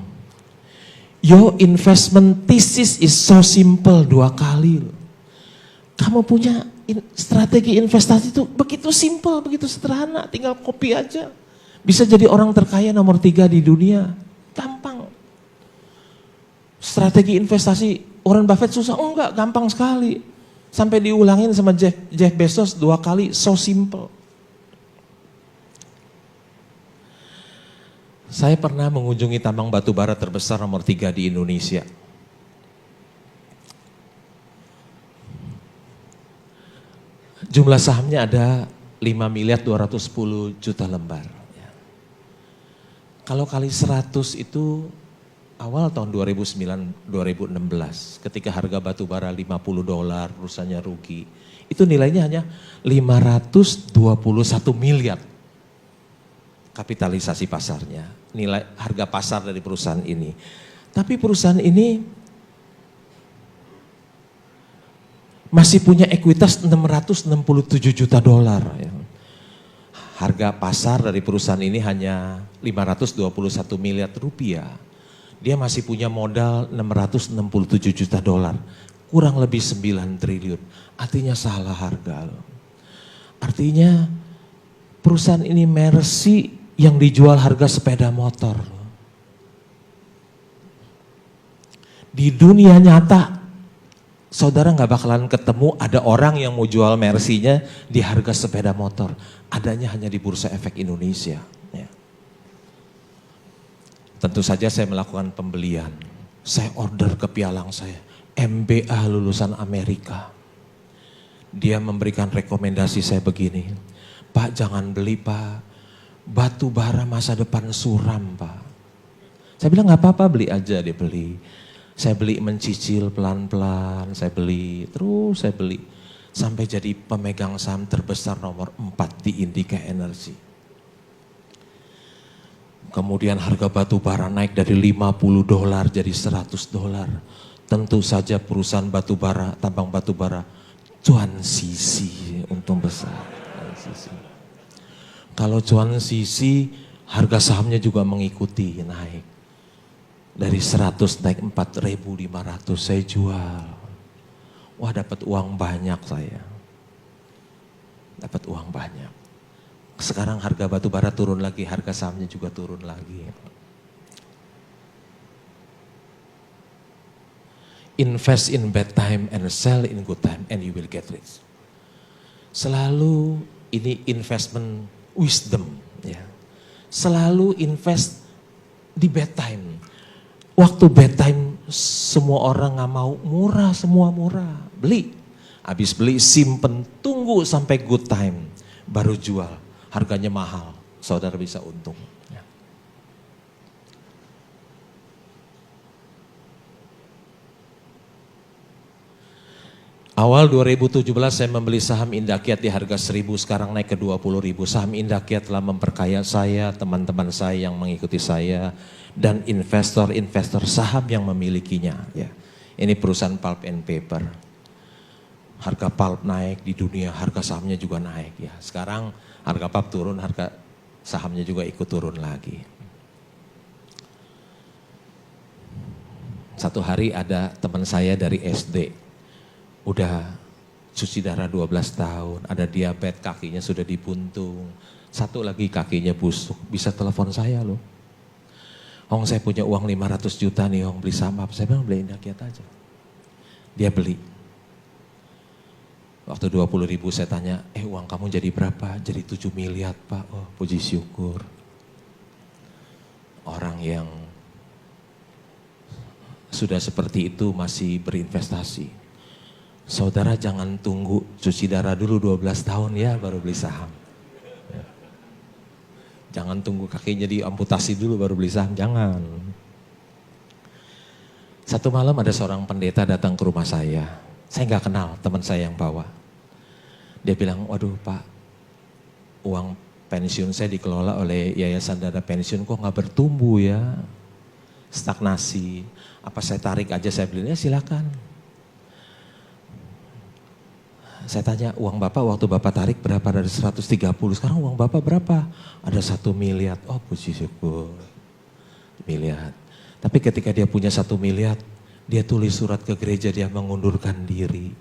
Your investment thesis is so simple 2 kali. Kamu punya strategi investasi itu begitu simple, begitu sederhana, tinggal copy aja. Bisa jadi orang terkaya nomor 3 di dunia. Gampang. Strategi investasi Warren Buffett susah? Enggak, gampang sekali. Sampai diulangin sama Jeff Bezos 2 kali, so simple. Saya pernah mengunjungi tambang batu bara terbesar nomor 3 di Indonesia. Jumlah sahamnya ada 5.210 juta lembar. Kalau kali 100 itu awal tahun 2009-2016 ketika harga batu bara $50, perusahaannya rugi. Itu nilainya hanya 521 miliar kapitalisasi pasarnya, nilai harga pasar dari perusahaan ini. Tapi perusahaan ini masih punya ekuitas 667 juta dolar. Harga pasar dari perusahaan ini hanya 521 miliar rupiah. Dia masih punya modal 667 juta dolar. Kurang lebih 9 triliun. Artinya salah harga. Artinya perusahaan ini Mercy yang dijual harga sepeda motor. Di dunia nyata, saudara gak bakalan ketemu ada orang yang mau jual Mercy-nya di harga sepeda motor. Adanya hanya di Bursa Efek Indonesia. Ya. Tentu saja saya melakukan pembelian. Saya order ke pialang saya. MBA lulusan Amerika. Dia memberikan rekomendasi saya begini. Pak, jangan beli Pak. Batu bara masa depan suram Pak. Saya bilang gak apa-apa, beli aja. Dia beli. Saya beli mencicil pelan-pelan, saya beli, terus saya beli. Sampai jadi pemegang saham terbesar nomor 4 di Indika Energy. Kemudian harga batu bara naik dari $50 jadi $100. Tentu saja perusahaan batu bara, tambang batu bara, cuan sisi, untung besar. Kalau cuan sisi, harga sahamnya juga mengikuti naik. Dari 100 naik 4.500 saya jual. Wah, dapat uang banyak saya. Dapat uang banyak. Sekarang harga batu bara turun lagi, harga sahamnya juga turun lagi. Invest in bad time and sell in good time and you will get rich. Selalu ini investment wisdom. Ya. Selalu invest di bad time. Waktu bad time semua orang gak mau, murah, semua murah. Beli, habis beli simpen, tunggu sampai good time, baru jual. Harganya mahal, saudara bisa untung. Ya. Awal 2017 saya membeli saham Indakiat di harga 1.000, sekarang naik ke 20.000. Saham Indakiat telah memperkaya saya, teman-teman saya yang mengikuti saya, dan investor-investor saham yang memilikinya. Ya. Ini perusahaan pulp and paper. Harga pulp naik di dunia, harga sahamnya juga naik. Ya. Sekarang harga pulp turun, harga sahamnya juga ikut turun lagi. Satu hari ada teman saya dari SD. Udah cuci darah 12 tahun, ada diabetes, kakinya sudah dibuntung. Satu lagi kakinya busuk, bisa telepon saya loh. Hong, saya punya uang 500 juta nih Hong, beli saham apa? Saya bilang beli Indakiat aja. Dia beli. Waktu 20.000 saya tanya, uang kamu jadi berapa? Jadi 7 miliar Pak. Oh, puji syukur. Orang yang sudah seperti itu masih berinvestasi. Saudara jangan tunggu cuci darah dulu 12 tahun ya baru beli saham. Jangan tunggu kakinya diamputasi dulu baru beli saham, jangan. Satu malam ada seorang pendeta datang ke rumah saya nggak kenal, teman saya yang bawa. Dia bilang, waduh Pak, uang pensiun saya dikelola oleh Yayasan Dana Pensiun kok nggak bertumbuh ya, stagnasi. Apa saya tarik aja? Saya bilang, ya silakan. Saya tanya, uang Bapak waktu Bapak tarik berapa dari 130, sekarang uang Bapak berapa? Ada 1 miliar, oh puji syukur, miliar. Tapi ketika dia punya 1 miliar, dia tulis surat ke gereja, dia mengundurkan diri.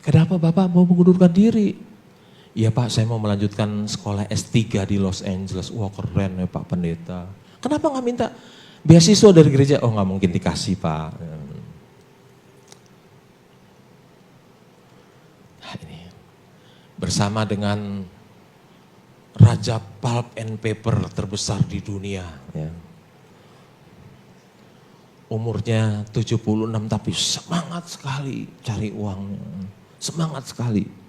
Kenapa Bapak mau mengundurkan diri? Iya Pak, saya mau melanjutkan sekolah S3 di Los Angeles. Wah keren ya Pak Pendeta. Kenapa nggak minta beasiswa dari gereja? Oh nggak mungkin dikasih Pak. Nah, ini bersama dengan Raja Pulp and Paper terbesar di dunia. Ya. Umurnya 76 tapi semangat sekali cari uang. Semangat sekali.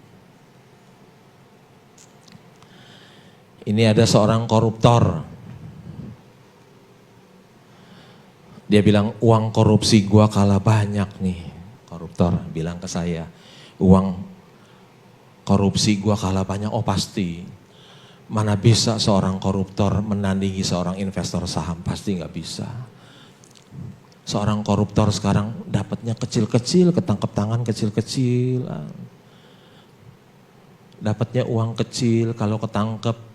Ini ada seorang koruptor. Dia bilang uang korupsi gua kalah banyak nih. Koruptor bilang ke saya, uang korupsi gua kalah banyak. Oh pasti, mana bisa seorang koruptor menandingi seorang investor saham, pasti nggak bisa. Seorang koruptor sekarang dapatnya kecil-kecil, ketangkep tangan kecil-kecil. Dapatnya uang kecil, kalau ketangkep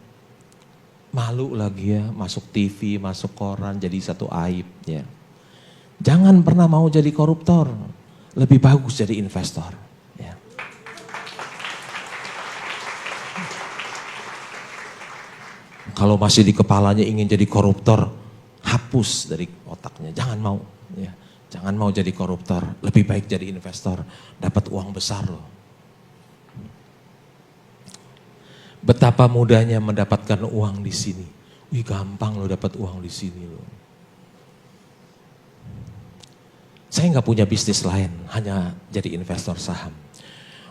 malu lagi ya, masuk TV, masuk koran, jadi satu aib ya. Jangan pernah mau jadi koruptor, lebih bagus jadi investor. Ya. Kalau masih di kepalanya ingin jadi koruptor, hapus dari otaknya, jangan mau. Ya. Jangan mau jadi koruptor, lebih baik jadi investor, dapat uang besar loh. Betapa mudahnya mendapatkan uang di sini. Wih gampang loh dapat uang di sini loh. Saya nggak punya bisnis lain, hanya jadi investor saham.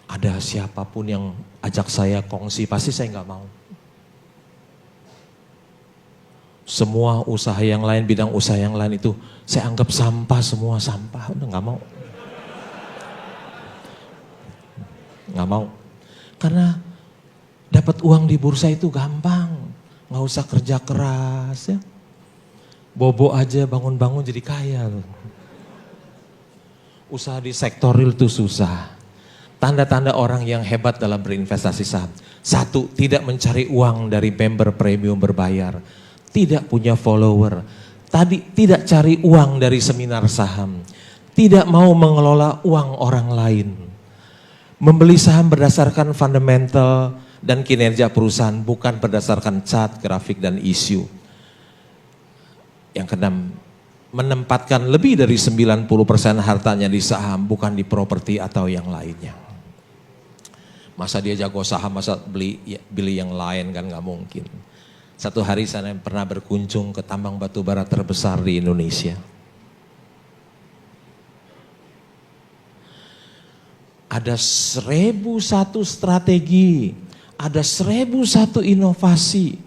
Ada siapapun yang ajak saya kongsi, pasti saya nggak mau. Semua usaha yang lain, bidang usaha yang lain itu saya anggap sampah, semua sampah. Udah nggak mau. Nggak mau. Karena dapat uang di bursa itu gampang, nggak usah kerja keras ya. Bobo aja bangun-bangun jadi kaya loh. Usaha di sektor real itu susah. Tanda-tanda orang yang hebat dalam berinvestasi saham. Satu, tidak mencari uang dari member premium berbayar. Tidak punya follower. Tidak cari uang dari seminar saham. Tidak mau mengelola uang orang lain. Membeli saham berdasarkan fundamental dan kinerja perusahaan, bukan berdasarkan chart, grafik, dan isu. Yang keenam, menempatkan lebih dari 90% hartanya di saham, bukan di properti atau yang lainnya. Masa dia jago saham, masa beli yang lain kan gak mungkin. Satu hari saya pernah berkunjung ke tambang batu bara terbesar di Indonesia. Ada 1001 strategi, ada 1001 inovasi,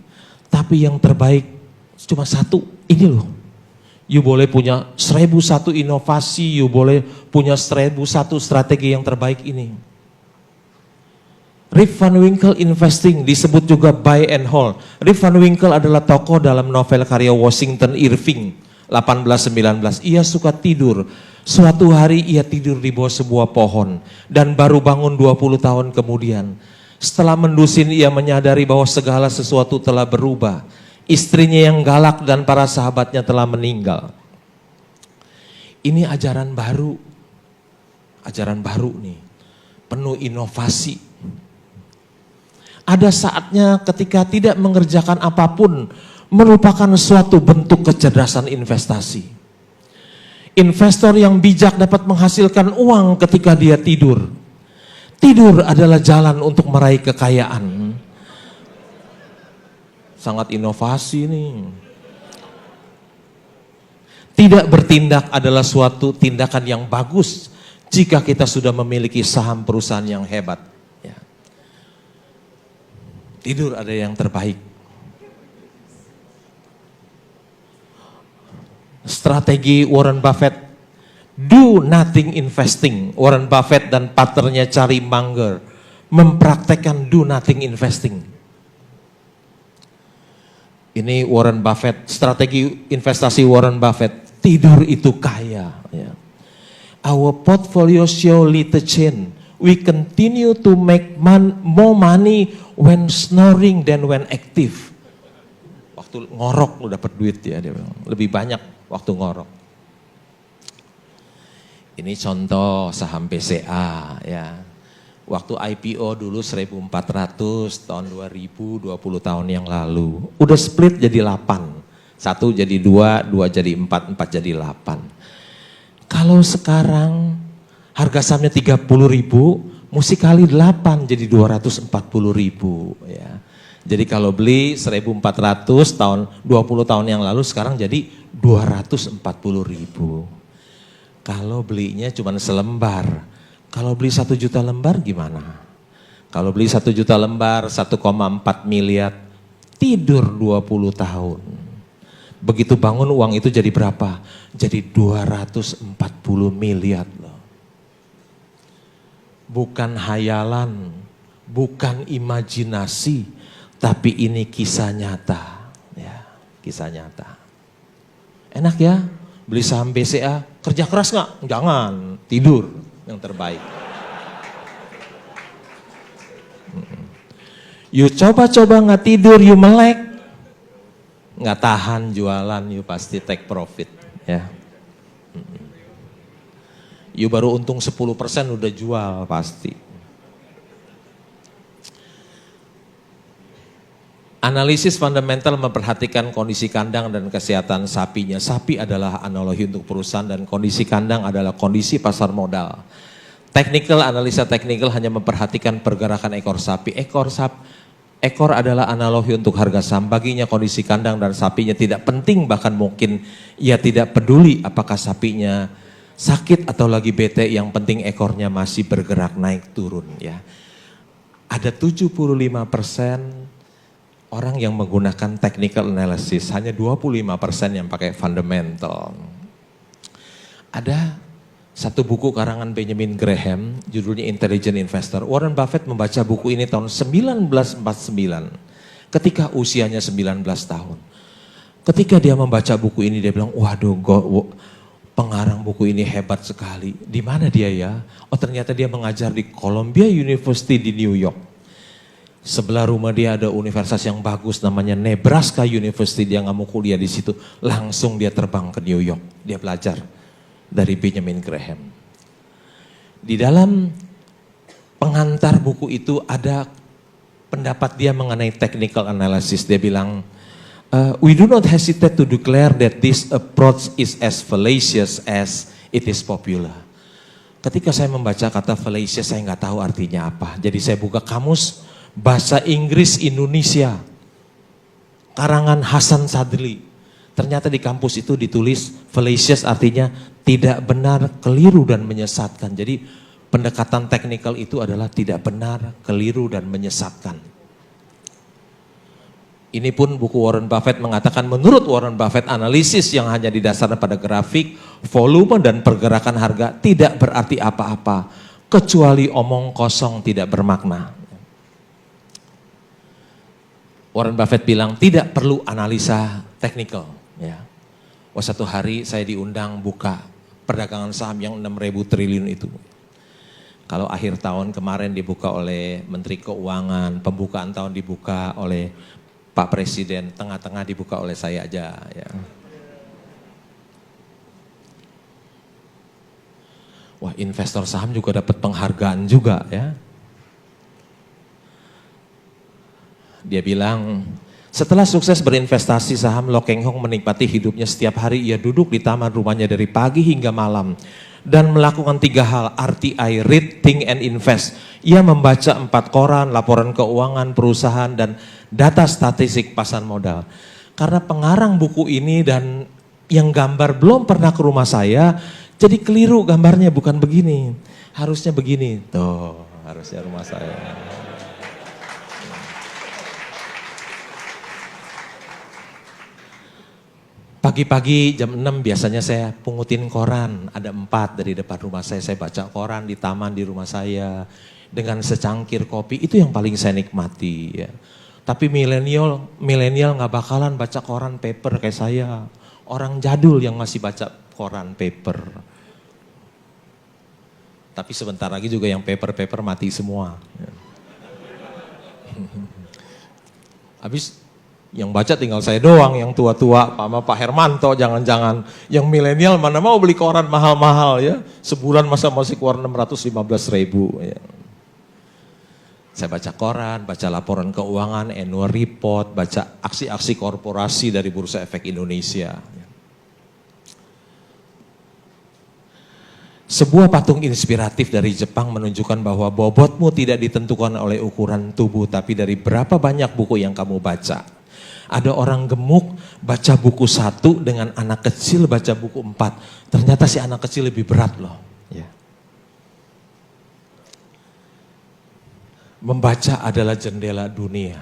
tapi yang terbaik cuma satu, ini loh. You boleh punya 1001 inovasi, you boleh punya 1001 strategi yang terbaik ini. Rip Van Winkle Investing disebut juga buy and hold. Rip Van Winkle adalah tokoh dalam novel karya Washington Irving 1819. Ia suka tidur. Suatu hari ia tidur di bawah sebuah pohon dan baru bangun 20 tahun kemudian. Setelah mendusin ia menyadari bahwa segala sesuatu telah berubah. Istrinya yang galak dan para sahabatnya telah meninggal. Ini ajaran baru nih, penuh inovasi. Ada saatnya ketika tidak mengerjakan apapun merupakan suatu bentuk kecerdasan investasi. Investor yang bijak dapat menghasilkan uang ketika dia tidur. Tidur adalah jalan untuk meraih kekayaan. Sangat inovasi nih. Tidak bertindak adalah suatu tindakan yang bagus jika kita sudah memiliki saham perusahaan yang hebat. Ya. Tidur ada yang terbaik. Strategi Warren Buffett, do nothing investing. Warren Buffett dan partnernya Charlie Munger mempraktekkan do nothing investing. Ini Warren Buffett, strategi investasi Warren Buffett, tidur itu kaya. Ya. Our portfolio show little change. We continue to make more money when snoring than when active. Waktu ngorok lu dapat duit ya, dia bilang. Lebih banyak waktu ngorok. Ini contoh saham BCA ya. Waktu IPO dulu 1.400 tahun 2000, 20 tahun yang lalu. Udah split jadi 8. 1 jadi 2, 2 jadi 4, 4 jadi 8. Kalau sekarang harga sahamnya 30.000, mesti kali 8 jadi 240.000 ya. Jadi kalau beli 1.400 tahun 20 tahun yang lalu sekarang jadi 240.000. Kalau belinya cuma selembar, kalau beli 1 juta lembar gimana? Kalau beli 1 juta lembar 1,4 miliar, tidur 20 tahun. Begitu bangun uang itu jadi berapa? Jadi 240 miliar loh. Bukan hayalan, bukan imajinasi, tapi ini kisah nyata. Ya, kisah nyata. Enak ya, beli saham BCA, kerja keras nggak? Jangan, tidur yang terbaik. You coba-coba nggak tidur, you melek, nggak tahan jualan, you pasti take profit. Ya. You baru untung 10% udah jual pasti. Analisis fundamental memperhatikan kondisi kandang dan kesehatan sapinya. Sapi adalah analogi untuk perusahaan dan kondisi kandang adalah kondisi pasar modal. Analisa teknikal hanya memperhatikan pergerakan ekor sapi. Ekor adalah analogi untuk harga saham. Baginya kondisi kandang dan sapinya tidak penting, bahkan mungkin ia tidak peduli apakah sapinya sakit atau lagi bete, yang penting ekornya masih bergerak naik turun ya. Ada 75% orang yang menggunakan technical analysis, hanya 25% yang pakai fundamental. Ada satu buku karangan Benjamin Graham, judulnya Intelligent Investor. Warren Buffett membaca buku ini tahun 1949, ketika usianya 19 tahun. Ketika dia membaca buku ini, dia bilang, waduh, pengarang buku ini hebat sekali. Di mana dia ya? Oh, ternyata dia mengajar di Columbia University di New York. Sebelah rumah dia ada universitas yang bagus namanya Nebraska University. Dia nggak mau kuliah di situ, langsung dia terbang ke New York. Dia belajar dari Benjamin Graham. Di dalam pengantar buku itu ada pendapat dia mengenai technical analysis. Dia bilang, we do not hesitate to declare that this approach is as fallacious as it is popular. Ketika saya membaca kata fallacious, saya nggak tahu artinya apa. Jadi saya buka kamus bahasa Inggris Indonesia, karangan Hasan Sadli. Ternyata di kampus itu ditulis fallacious artinya tidak benar, keliru dan menyesatkan. Jadi pendekatan teknikal itu adalah tidak benar, keliru dan menyesatkan. Ini pun buku Warren Buffett mengatakan, menurut Warren Buffett, analisis yang hanya didasarkan pada grafik, volume dan pergerakan harga tidak berarti apa-apa, kecuali omong kosong tidak bermakna. Warren Buffett bilang tidak perlu analisa teknikal. Ya. Wah, satu hari saya diundang buka perdagangan saham yang 6.000 triliun itu. Kalau akhir tahun kemarin dibuka oleh Menteri Keuangan, pembukaan tahun dibuka oleh Pak Presiden, tengah-tengah dibuka oleh saya aja. Ya. Wah, investor saham juga dapat penghargaan juga ya. Dia bilang, setelah sukses berinvestasi saham, Lo Keng Hong menikmati hidupnya. Setiap hari ia duduk di taman rumahnya dari pagi hingga malam dan melakukan 3 hal, RTI, read, think, and invest. Ia membaca 4 koran, laporan keuangan, perusahaan, dan data statistik pasar modal. Karena pengarang buku ini dan yang gambar belum pernah ke rumah saya, jadi keliru gambarnya, bukan begini. Harusnya begini, tuh harusnya rumah saya. Pagi-pagi jam 6 biasanya saya pungutin koran, ada 4 dari depan rumah saya baca koran di taman di rumah saya dengan secangkir kopi, itu yang paling saya nikmati ya. Tapi milenial nggak bakalan baca koran paper kayak saya, orang jadul yang masih baca koran paper. Tapi sebentar lagi juga yang paper mati semua. Habis yang baca tinggal saya doang, yang tua-tua sama Pak Hermanto, jangan-jangan. Yang milenial mana mau beli koran mahal-mahal ya. Sebulan masa masih keluar 615.000 ya. Saya baca koran, baca laporan keuangan, annual report, baca aksi-aksi korporasi dari Bursa Efek Indonesia. Sebuah patung inspiratif dari Jepang menunjukkan bahwa bobotmu tidak ditentukan oleh ukuran tubuh, tapi dari berapa banyak buku yang kamu baca. Ada orang gemuk baca buku 1 dengan anak kecil baca buku 4. Ternyata si anak kecil lebih berat loh. Ya. Membaca adalah jendela dunia.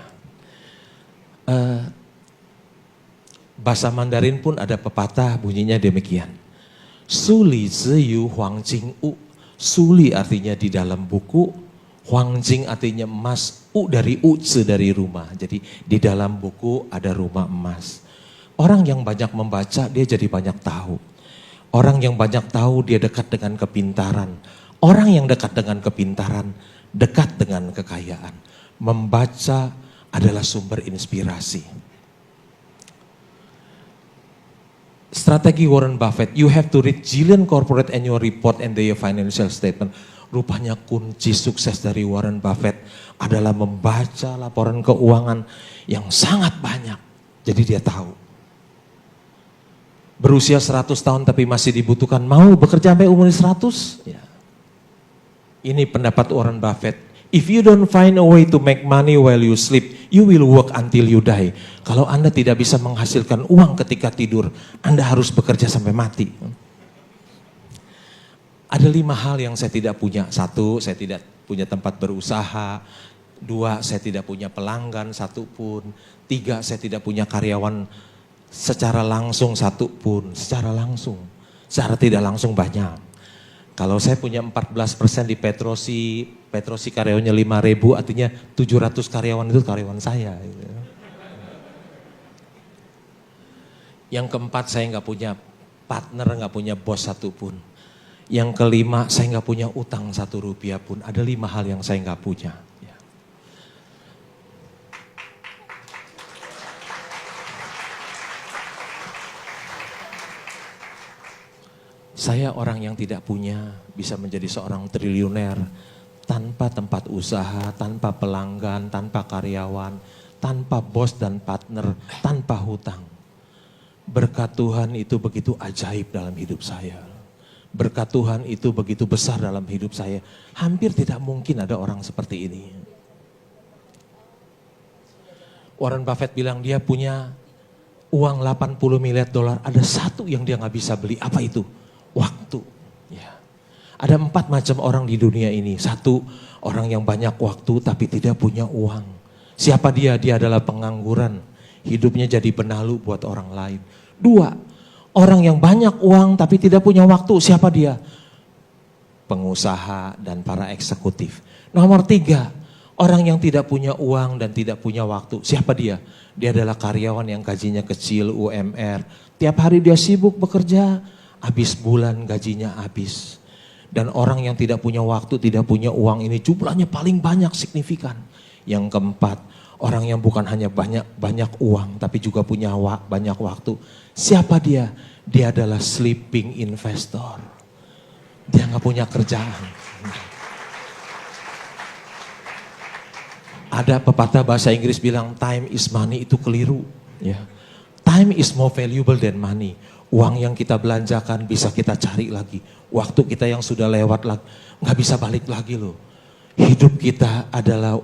Bahasa Mandarin pun ada pepatah bunyinya demikian. Suli ziyu huang jing u. Suli artinya di dalam buku, huang jing artinya emas, u dari uzi dari rumah. Jadi di dalam buku ada rumah emas. Orang yang banyak membaca dia jadi banyak tahu. Orang yang banyak tahu dia dekat dengan kepintaran. Orang yang dekat dengan kepintaran dekat dengan kekayaan. Membaca adalah sumber inspirasi. Strategi Warren Buffett, you have to read Jillian Corporate Annual Report and their financial statement. Rupanya kunci sukses dari Warren Buffett adalah membaca laporan keuangan yang sangat banyak. Jadi dia tahu. Berusia 100 tahun tapi masih dibutuhkan, mau bekerja sampai umur 100? Ya. Ini pendapat Warren Buffett. If you don't find a way to make money while you sleep, you will work until you die. Kalau Anda tidak bisa menghasilkan uang ketika tidur, Anda harus bekerja sampai mati. Ada 5 hal yang saya tidak punya. 1, saya tidak punya tempat berusaha. 2, saya tidak punya pelanggan satupun. 3, saya tidak punya karyawan secara langsung satupun. Secara langsung, secara tidak langsung banyak. Kalau saya punya 14% di Petrosi karyawannya 5.000, artinya 700 karyawan itu karyawan saya. Yang keempat, saya nggak punya partner, nggak punya bos satupun. Yang kelima, saya nggak punya utang 1 rupiah pun. Ada 5 hal yang saya nggak punya. Saya orang yang tidak punya bisa menjadi seorang triliuner tanpa tempat usaha, tanpa pelanggan, tanpa karyawan, tanpa bos dan partner, tanpa hutang. Berkat Tuhan itu begitu ajaib dalam hidup saya. Berkat Tuhan itu begitu besar dalam hidup saya. Hampir tidak mungkin ada orang seperti ini. Warren Buffett bilang dia punya uang 80 miliar dolar. Ada satu yang dia nggak bisa beli. Apa itu? Waktu. Ya. Ada 4 macam orang di dunia ini. 1, orang yang banyak waktu tapi tidak punya uang. Siapa dia? Dia adalah pengangguran. Hidupnya jadi benalu buat orang lain. 2, orang yang banyak uang tapi tidak punya waktu. Siapa dia? Pengusaha dan para eksekutif. Nomor 3, orang yang tidak punya uang dan tidak punya waktu. Siapa dia? Dia adalah karyawan yang gajinya kecil, UMR. Tiap hari dia sibuk bekerja. Habis bulan gajinya habis. Dan orang yang tidak punya waktu, tidak punya uang ini jumlahnya paling banyak, signifikan. Yang keempat, orang yang bukan hanya banyak uang tapi juga punya banyak waktu. Siapa dia? Dia adalah sleeping investor. Dia nggak punya kerjaan. Ada pepatah bahasa Inggris bilang time is money, itu keliru. Ya. Time is more valuable than money. Uang yang kita belanjakan bisa kita cari lagi. Waktu kita yang sudah lewat lagi, nggak bisa balik lagi loh. Hidup kita adalah,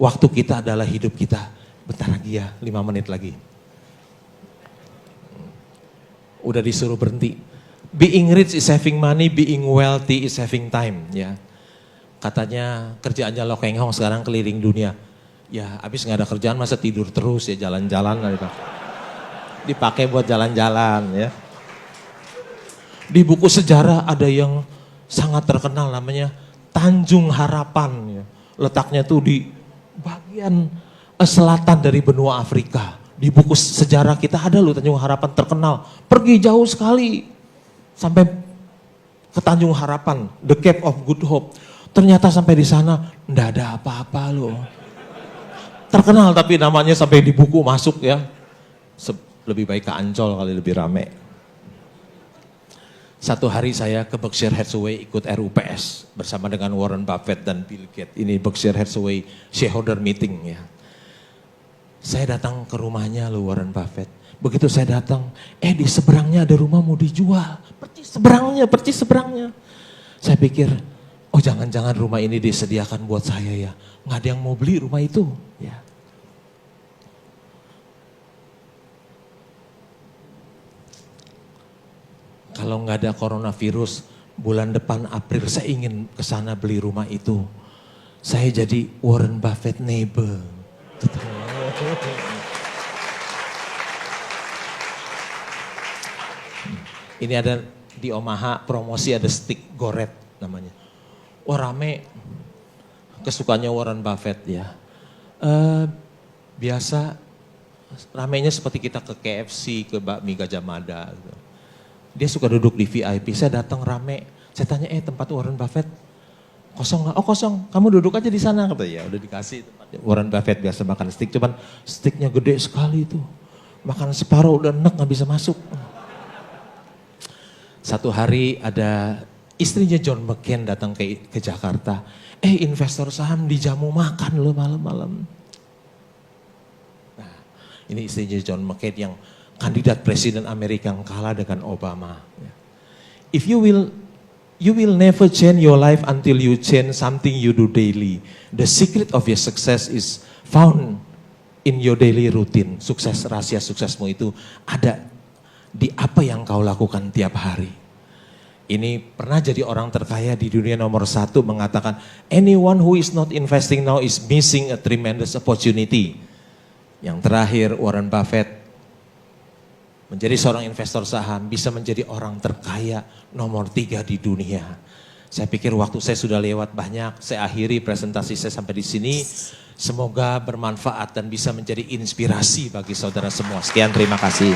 waktu kita adalah hidup kita. Bentar lagi ya, 5 menit lagi. Udah disuruh berhenti. Being rich is having money, being wealthy is having time. Ya, katanya kerjaannya Lo Keng Hong sekarang keliling dunia. Ya, habis nggak ada kerjaan masa tidur terus ya, jalan-jalan gitu. Dipakai buat jalan-jalan ya. Di buku sejarah ada yang sangat terkenal namanya Tanjung Harapan ya. Letaknya tuh di bagian selatan dari benua Afrika. Di buku sejarah kita ada loh Tanjung Harapan, terkenal. Pergi jauh sekali sampai ke Tanjung Harapan, the Cape of Good Hope. Ternyata sampai di sana enggak ada apa-apa loh. Terkenal tapi namanya sampai di buku masuk ya. Lebih baik ke Ancol kali lebih rame. Satu hari saya ke Berkshire Hathaway ikut RUPS bersama dengan Warren Buffett dan Bill Gates. Ini Berkshire Hathaway shareholder meeting ya. Saya datang ke rumahnya loh Warren Buffett. Begitu saya datang, di seberangnya ada rumah mau dijual. Percis seberangnya. Saya pikir, oh jangan-jangan rumah ini disediakan buat saya ya. Nggak ada yang mau beli rumah itu. Ya. Kalau nggak ada coronavirus, bulan depan April saya ingin ke sana beli rumah itu. Saya jadi Warren Buffett neighbor. Ini ada di Omaha promosi ada stick goret namanya. Wah rame, kesukaannya Warren Buffett ya. Biasa ramenya seperti kita ke KFC, ke bakmi Gajah Mada gitu. Dia suka duduk di VIP, saya datang rame. Saya tanya, tempat Warren Buffett kosong nggak? Oh kosong, kamu duduk aja di sana. Kata ya udah dikasih tempatnya. Warren Buffett biasa makan steak, cuman steaknya gede sekali itu. Makan separuh udah enak nggak bisa masuk. Satu hari ada istrinya John McCain datang ke Jakarta. Investor saham dijamu makan loh malam-malam. Nah ini istrinya John McCain yang kandidat presiden Amerika yang kalah dengan Obama. If you will never change your life until you change something you do daily. The secret of your success is found in your daily routine. Sukses, rahasia suksesmu itu ada di apa yang kau lakukan tiap hari. Ini pernah jadi orang terkaya di dunia nomor 1 mengatakan, anyone who is not investing now is missing a tremendous opportunity. Yang terakhir Warren Buffett menjadi seorang investor saham, bisa menjadi orang terkaya nomor 3 di dunia. Saya pikir waktu saya sudah lewat banyak, saya akhiri presentasi saya sampai di sini. Semoga bermanfaat dan bisa menjadi inspirasi bagi saudara semua. Sekian, terima kasih.